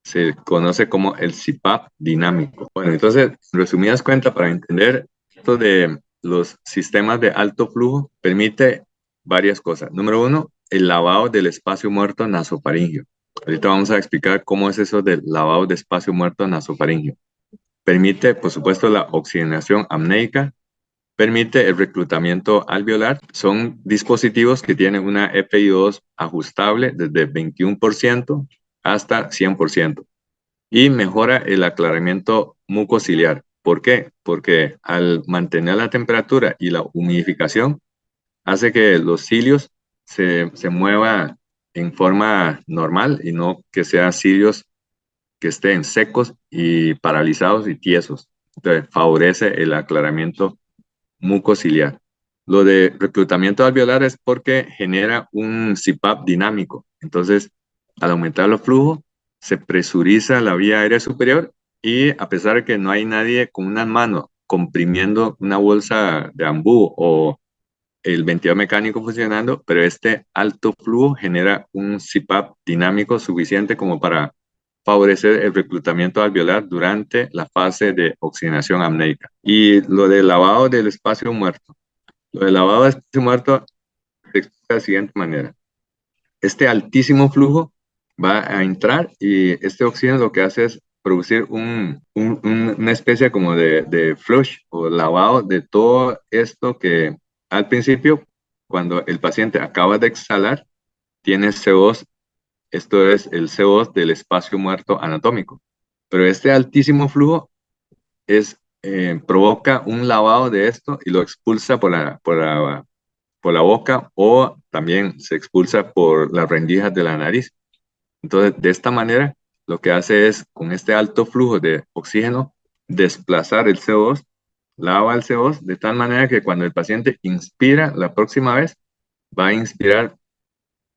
se conoce como el CPAP dinámico. Bueno, entonces, en resumidas cuentas, para entender esto de los sistemas de alto flujo, permite varias cosas. Número uno, el lavado del espacio muerto nasofaringeo. Ahorita vamos a explicar cómo es eso del lavado de espacio muerto nasofaringeo. Permite, por supuesto, la oxigenación apneica, permite el reclutamiento alveolar. Son dispositivos que tienen una FiO2 ajustable desde 21% hasta 100% y mejora el aclaramiento mucociliar. ¿Por qué? Porque al mantener la temperatura y la humidificación, hace que los cilios se muevan en forma normal y no que sean cilios que estén secos y paralizados y tiesos. Entonces, favorece el aclaramiento mucociliar. Lo de reclutamiento alveolar es porque genera un CPAP dinámico. Entonces, al aumentar los flujos, se presuriza la vía aérea superior y a pesar de que no hay nadie con una mano comprimiendo una bolsa de bambú o el ventilador mecánico funcionando, pero este alto flujo genera un CPAP dinámico suficiente como para favorecer el reclutamiento alveolar durante la fase de oxigenación apneica. Y lo del lavado del espacio muerto. Lo del lavado del espacio muerto se explica de la siguiente manera. Este altísimo flujo va a entrar y este oxígeno lo que hace es producir una especie como de flush o lavado de todo esto que al principio, cuando el paciente acaba de exhalar, tiene CO2. Esto es el CO2 del espacio muerto anatómico. Pero este altísimo flujo provoca un lavado de esto y lo expulsa por la boca, o también se expulsa por las rendijas de la nariz. Entonces, de esta manera, lo que hace es, con este alto flujo de oxígeno, desplazar el CO2, lava el CO2, de tal manera que cuando el paciente inspira la próxima vez, va a inspirar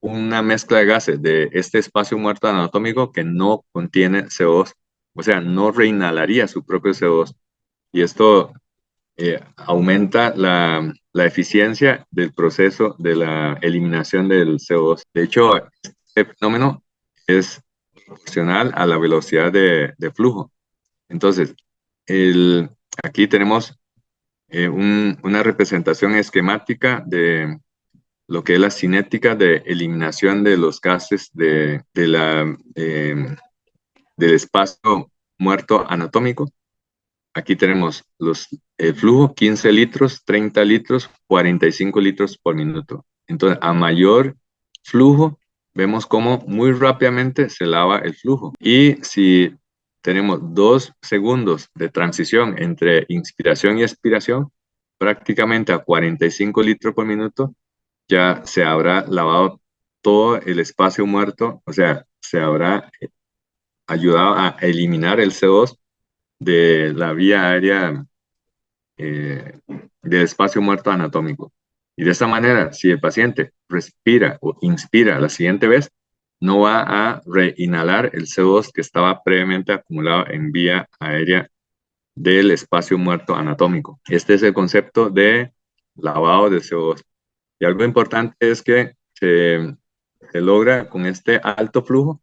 una mezcla de gases de este espacio muerto anatómico que no contiene CO2, o sea, no reinhalaría su propio CO2. Y esto aumenta la eficiencia del proceso de la eliminación del CO2. De hecho, este fenómeno es proporcional a la velocidad de flujo. Entonces, aquí tenemos una representación esquemática de lo que es la cinética de eliminación de los gases del espacio muerto anatómico. Aquí tenemos el flujo, 15 litros, 30 litros, 45 litros por minuto. Entonces, a mayor flujo, vemos cómo muy rápidamente se lava el flujo. Y si tenemos 2 segundos de transición entre inspiración y expiración, prácticamente a 45 litros por minuto, ya se habrá lavado todo el espacio muerto, o sea, se habrá ayudado a eliminar el CO2 de la vía aérea eh, del espacio muerto anatómico. Y de esta manera, si el paciente respira o inspira la siguiente vez, no va a reinhalar el CO2 que estaba previamente acumulado en vía aérea del espacio muerto anatómico. Este es el concepto de lavado de CO2. Y algo importante es que se logra con este alto flujo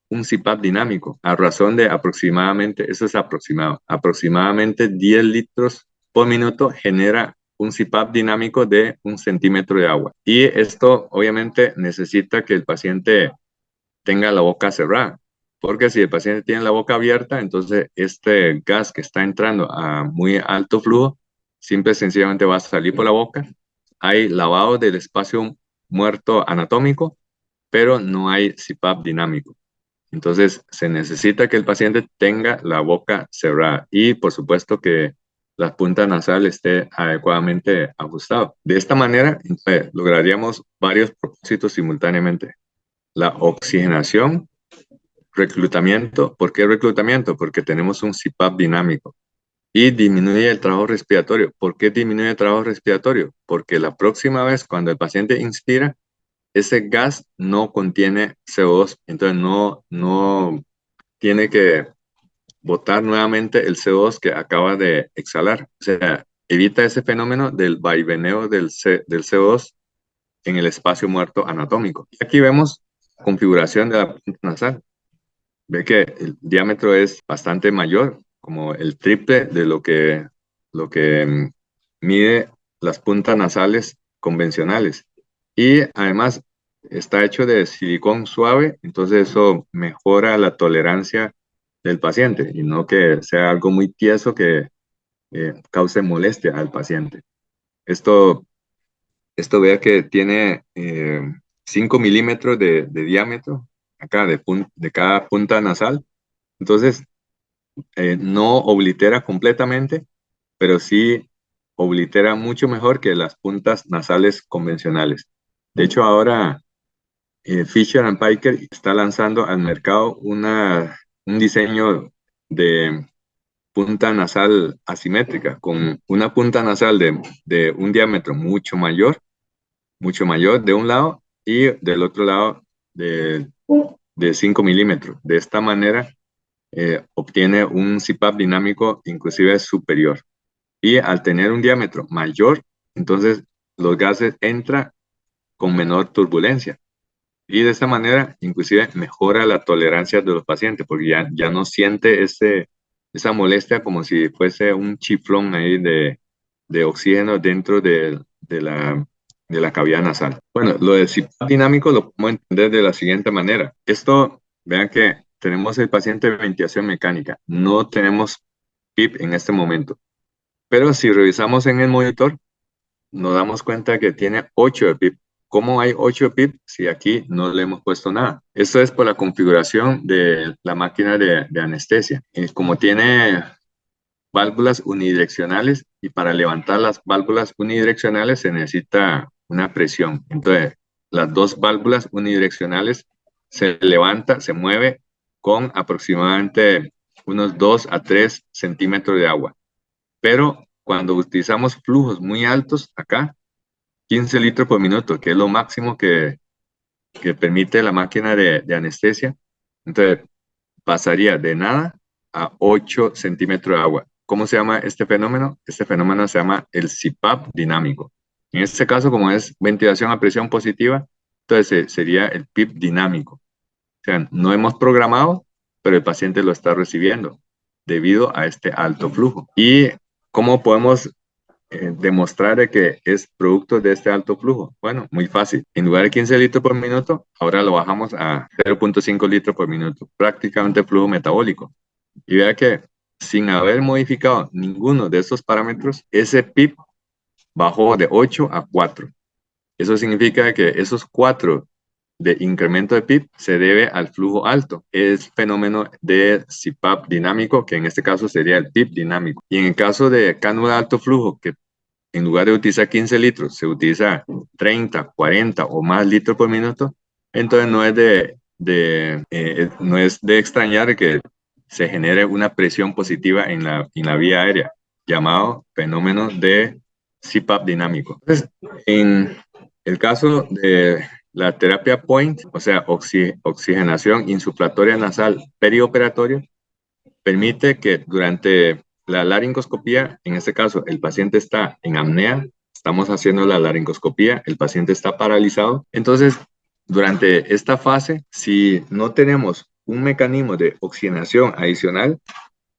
un CPAP dinámico a razón de aproximadamente, eso es aproximado, aproximadamente 10 litros por minuto genera un CPAP dinámico de 1 centímetro de agua. Y esto obviamente necesita que el paciente tenga la boca cerrada, porque si el paciente tiene la boca abierta, entonces este gas que está entrando a muy alto flujo, simple y sencillamente va a salir por la boca. Hay lavado del espacio muerto anatómico, pero no hay CPAP dinámico. Entonces, se necesita que el paciente tenga la boca cerrada y, por supuesto, que la punta nasal esté adecuadamente ajustada. De esta manera, lograríamos varios propósitos simultáneamente. La oxigenación, reclutamiento. ¿Por qué reclutamiento? Porque tenemos un CPAP dinámico. Y disminuye el trabajo respiratorio. ¿Por qué disminuye el trabajo respiratorio? Porque la próxima vez, cuando el paciente inspira, ese gas no contiene CO2, entonces no tiene que botar nuevamente el CO2 que acaba de exhalar. O sea, evita ese fenómeno del vaiveneo del CO2 en el espacio muerto anatómico. Y aquí vemos la configuración de la punta nasal. Ve que el diámetro es bastante mayor, como el triple de lo que mide las puntas nasales convencionales. Y además está hecho de silicón suave, entonces eso mejora la tolerancia del paciente y no que sea algo muy tieso que cause molestia al paciente. Esto, esto vea que tiene 5 milímetros de diámetro acá de cada punta nasal. Entonces, no oblitera completamente, pero sí oblitera mucho mejor que las puntas nasales convencionales. De hecho, ahora Fisher and Paykel está lanzando al mercado un diseño de punta nasal asimétrica, con una punta nasal de un diámetro mucho mayor de un lado y del otro lado de, de 5 milímetros. De esta manera, obtiene un CPAP dinámico inclusive superior. Y al tener un diámetro mayor, entonces los gases entran con menor turbulencia. Y de esta manera, inclusive mejora la tolerancia de los pacientes, porque ya no siente esa molestia como si fuese un chiflón ahí de oxígeno dentro de la cavidad nasal. Bueno, lo del CPAP dinámico lo podemos entender de la siguiente manera. Esto, vean que tenemos el paciente de ventilación mecánica, no tenemos PIP en este momento, pero si revisamos en el monitor, nos damos cuenta que tiene 8 de PIP. ¿cómo hay 8 pip si aquí no le hemos puesto nada? Esto es por la configuración de la máquina de anestesia. Como tiene válvulas unidireccionales y para levantar las válvulas unidireccionales se necesita una presión. Entonces, las dos válvulas unidireccionales se levanta, se mueve con aproximadamente unos 2 a 3 centímetros de agua. Pero cuando utilizamos flujos muy altos, acá, 15 litros por minuto, que es lo máximo que permite la máquina de anestesia, entonces pasaría de nada a 8 centímetros de agua. ¿Cómo se llama este fenómeno? Este fenómeno se llama el CPAP dinámico. En este caso, como es ventilación a presión positiva, entonces sería el PIP dinámico. O sea, no hemos programado, pero el paciente lo está recibiendo debido a este alto flujo. ¿Y cómo podemos demostrar de que es producto de este alto flujo? Bueno, muy fácil. En lugar de 15 litros por minuto, ahora lo bajamos a 0.5 litros por minuto, prácticamente flujo metabólico. Y vea que sin haber modificado ninguno de estos parámetros, ese PIB bajó de 8 a 4. Eso significa que esos 4 de incremento de PIB se debe al flujo alto. Es fenómeno de CPAP dinámico, que en este caso sería el PIB dinámico. Y en el caso de cánula de alto flujo, que en lugar de utilizar 15 litros, se utiliza 30, 40 o más litros por minuto, entonces no es de extrañar que se genere una presión positiva en la vía aérea, llamado fenómeno de CPAP dinámico. Entonces, en el caso de la terapia POINT, o sea, oxigenación insuplatoria nasal perioperatorio, permite que durante la laringoscopía, en este caso, el paciente está en apnea, estamos haciendo la laringoscopía, el paciente está paralizado. Entonces, durante esta fase, si no tenemos un mecanismo de oxigenación adicional,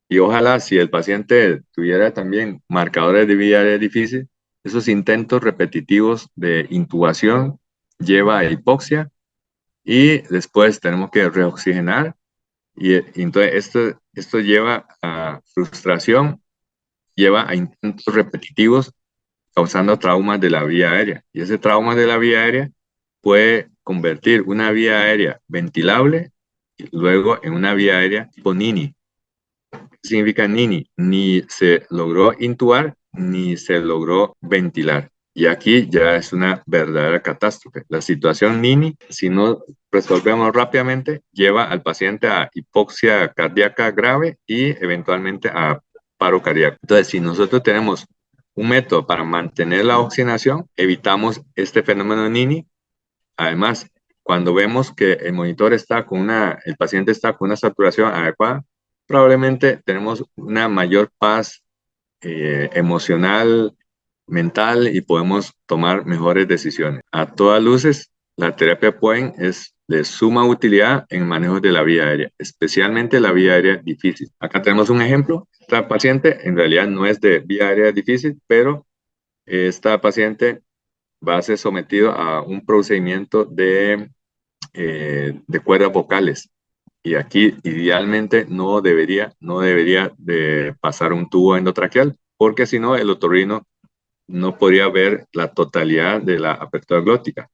y ojalá si el paciente tuviera también marcadores de vía aérea difícil, esos intentos repetitivos de intubación lleva a hipoxia y después tenemos que reoxigenar y entonces esto lleva a frustración, lleva a intentos repetitivos causando traumas de la vía aérea. Y ese trauma de la vía aérea puede convertir una vía aérea ventilable y luego en una vía aérea tipo NINI. ¿Qué significa NINI? Ni se logró intubar ni se logró ventilar. Y aquí ya es una verdadera catástrofe. La situación NINI, si no resolvemos rápidamente, lleva al paciente a hipoxia cardíaca grave y eventualmente a paro cardíaco. Entonces, si nosotros tenemos un método para mantener la oxigenación, evitamos este fenómeno NINI. Además, cuando vemos que el monitor está el paciente está con una saturación adecuada, probablemente tenemos una mayor paz emocional, mental y podemos tomar mejores decisiones. A todas luces, la terapia POEN es de suma utilidad en manejo de la vía aérea, especialmente la vía aérea difícil. Acá tenemos un ejemplo. Esta paciente en realidad no es de vía aérea difícil, pero esta paciente va a ser sometido a un procedimiento de cuerdas vocales. Y aquí idealmente no debería de pasar un tubo endotraqueal, porque si no el otorrino no podría ver la totalidad de la apertura glótica.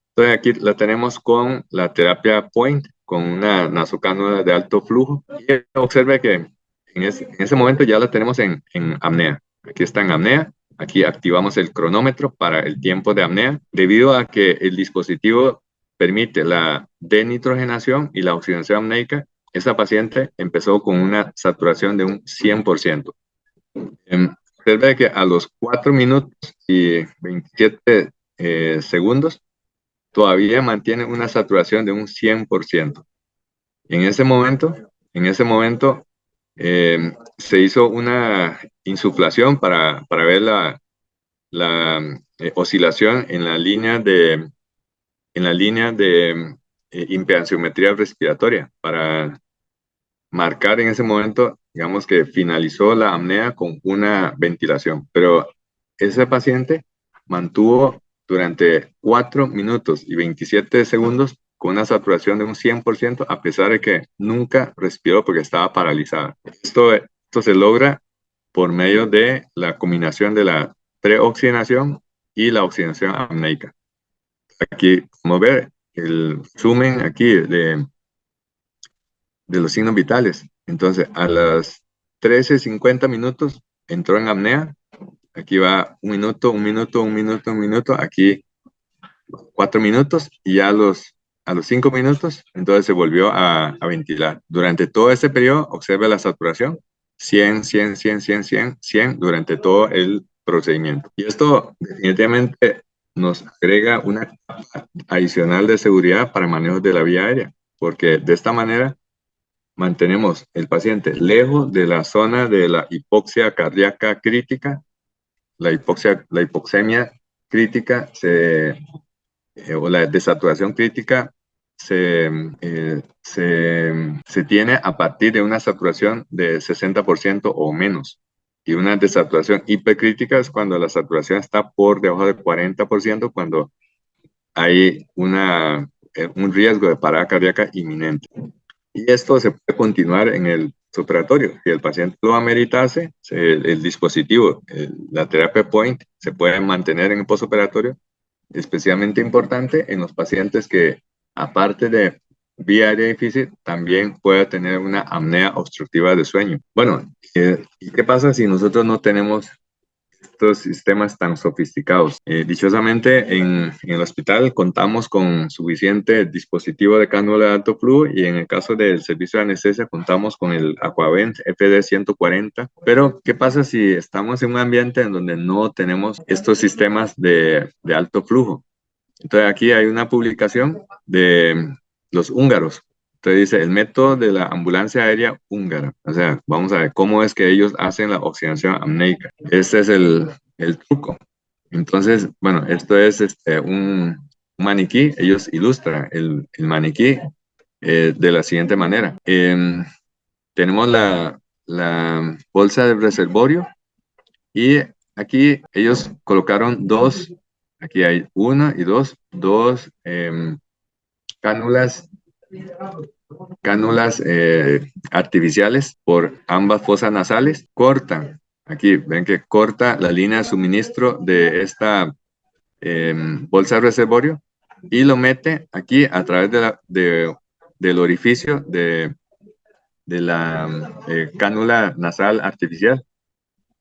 Entonces aquí la tenemos con la terapia POINT, con una nasocánula de alto flujo. Y observe que en ese momento ya la tenemos en apnea. Aquí está en apnea. Aquí activamos el cronómetro para el tiempo de apnea, debido a que el dispositivo permite la denitrogenación y la oxigenación apneica. Esta paciente empezó con una saturación de un 100%. Observe que a los 4 minutos y 27 segundos todavía mantiene una saturación de un 100%. En ese momento se hizo una insuflación para ver la oscilación en la línea de impedanciometría respiratoria para marcar en ese momento, digamos que finalizó la apnea con una ventilación. Pero ese paciente mantuvo durante 4 minutos y 27 segundos con una saturación de un 100%, a pesar de que nunca respiró porque estaba paralizada. Esto se logra por medio de la combinación de la preoxigenación y la oxigenación apneica. aquí, como ver, el resumen aquí de los signos vitales. Entonces, a las 13:50 minutos entró en apnea. Aquí va un minuto, un minuto, un minuto, un minuto. Aquí 4 minutos y ya a los 5 minutos, entonces se volvió a ventilar. Durante todo este periodo, observe la saturación, 100, 100, 100, 100, 100, 100 durante todo el procedimiento. Y esto definitivamente nos agrega una capa adicional de seguridad para manejo de la vía aérea, porque de esta manera mantenemos el paciente lejos de la zona de la hipoxia cardíaca crítica. La hipoxemia crítica o la desaturación crítica se tiene a partir de una saturación de 60% o menos. Y una desaturación hipercrítica es cuando la saturación está por debajo del 40%, cuando hay un riesgo de parada cardíaca inminente. Y esto se puede continuar en el postoperatorio. Si el paciente lo ameritase, el dispositivo, la terapia POINT, se puede mantener en el postoperatorio, especialmente importante en los pacientes que, aparte de vía aérea difícil, también puede tener una apnea obstructiva de sueño. Bueno, ¿y qué pasa si nosotros no tenemos estos sistemas tan sofisticados? Dichosamente, en el hospital contamos con suficiente dispositivo de cánula de alto flujo, y en el caso del servicio de anestesia contamos con el Aquavent FD 140. Pero, ¿qué pasa si estamos en un ambiente en donde no tenemos estos sistemas de alto flujo? Entonces, aquí hay una publicación de los húngaros. Entonces dice, el método de la ambulancia aérea húngara. O sea, vamos a ver cómo es que ellos hacen la oxigenación apneica. Este es el truco. Entonces, bueno, esto es un maniquí. Ellos ilustran el maniquí de la siguiente manera. Tenemos la bolsa de reservorio, y aquí ellos colocaron aquí hay una y dos cánulas, artificiales por ambas fosas nasales. Cortan, aquí ven que corta la línea de suministro de esta bolsa de reservorio, y lo mete aquí a través del orificio de la cánula nasal artificial.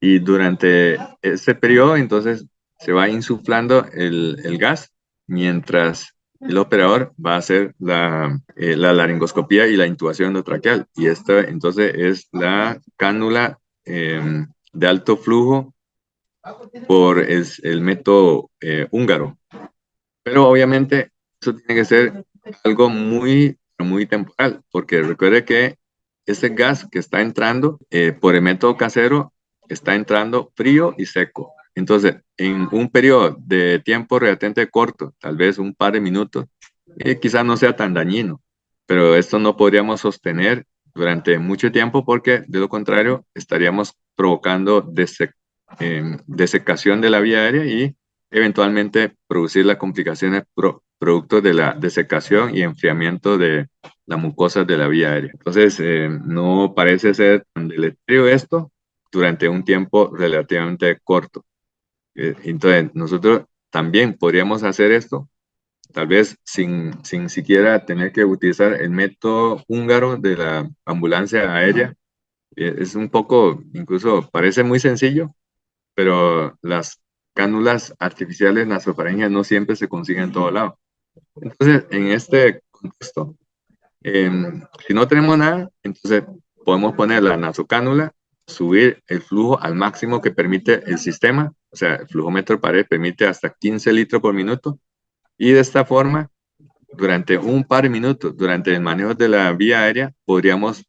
Y durante ese periodo, entonces, se va insuflando el gas, mientras el operador va a hacer la laringoscopía y la intubación endotraqueal. Y esta, entonces, es la cánula de alto flujo por el método húngaro. Pero obviamente eso tiene que ser algo muy, muy temporal, porque recuerde que ese gas que está entrando por el método casero está entrando frío y seco. Entonces, en un periodo de tiempo relativamente corto, tal vez un par de minutos, quizás no sea tan dañino, pero esto no podríamos sostener durante mucho tiempo, porque de lo contrario estaríamos provocando desecación de la vía aérea y eventualmente producir las complicaciones producto de la desecación y enfriamiento de la mucosa de la vía aérea. Entonces, no parece ser tan deletérea esto durante un tiempo relativamente corto. Entonces, nosotros también podríamos hacer esto, tal vez sin siquiera tener que utilizar el método húngaro de la ambulancia aérea. Es un poco, incluso parece muy sencillo, pero las cánulas artificiales nasofaringeas no siempre se consiguen en todo lado. Entonces, en este contexto, si no tenemos nada, entonces podemos poner la nasocánula, subir el flujo al máximo que permite el sistema. O sea, el flujómetro pared permite hasta 15 litros por minuto, y de esta forma, durante un par de minutos, durante el manejo de la vía aérea, podríamos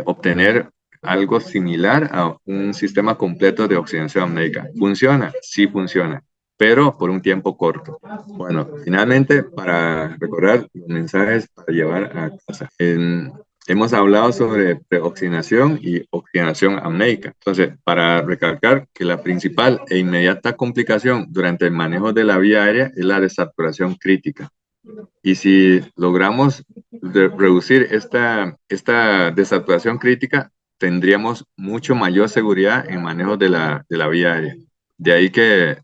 obtener algo similar a un sistema completo de oxigenación apneica. ¿Funciona? Sí funciona, pero por un tiempo corto. Bueno, finalmente, para recordar los mensajes para llevar a casa. Hemos hablado sobre preoxigenación y oxigenación apneica. Entonces, para recalcar que la principal e inmediata complicación durante el manejo de la vía aérea es la desaturación crítica. Y si logramos reducir esta desaturación crítica, tendríamos mucho mayor seguridad en manejo de la vía aérea. De ahí que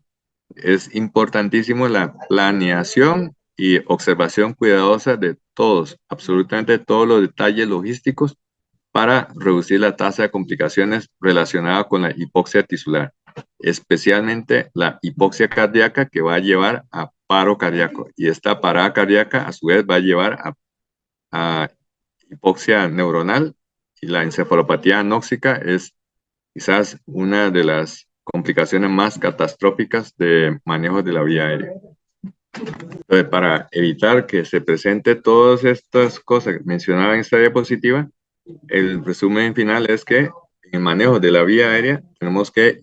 Es importantísimo la planeación y observación cuidadosa de todos, absolutamente todos los detalles logísticos para reducir la tasa de complicaciones relacionadas con la hipoxia tisular, especialmente la hipoxia cardíaca que va a llevar a paro cardíaco. Y esta parada cardíaca a su vez va a llevar a hipoxia neuronal, y la encefalopatía anóxica es quizás una de las complicaciones más catastróficas de manejo de la vía aérea. Entonces, para evitar que se presente todas estas cosas mencionadas en esta diapositiva, el resumen final es que en el manejo de la vía aérea tenemos que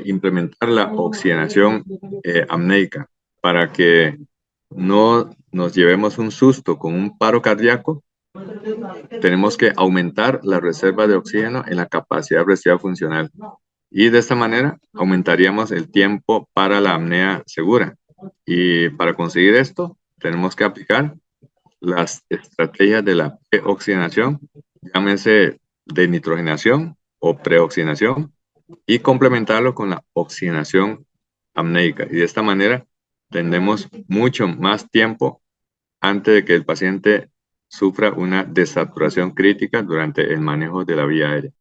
implementar la oxigenación apneica para que no nos llevemos un susto con un paro cardíaco. Tenemos que aumentar la reserva de oxígeno en la capacidad respirativa funcional y de esta manera aumentaríamos el tiempo para la apnea segura. Y para conseguir esto, tenemos que aplicar las estrategias de la preoxigenación, llámese de nitrogenación o preoxigenación, y complementarlo con la oxigenación apneica. Y de esta manera tendremos mucho más tiempo antes de que el paciente sufra una desaturación crítica durante el manejo de la vía aérea.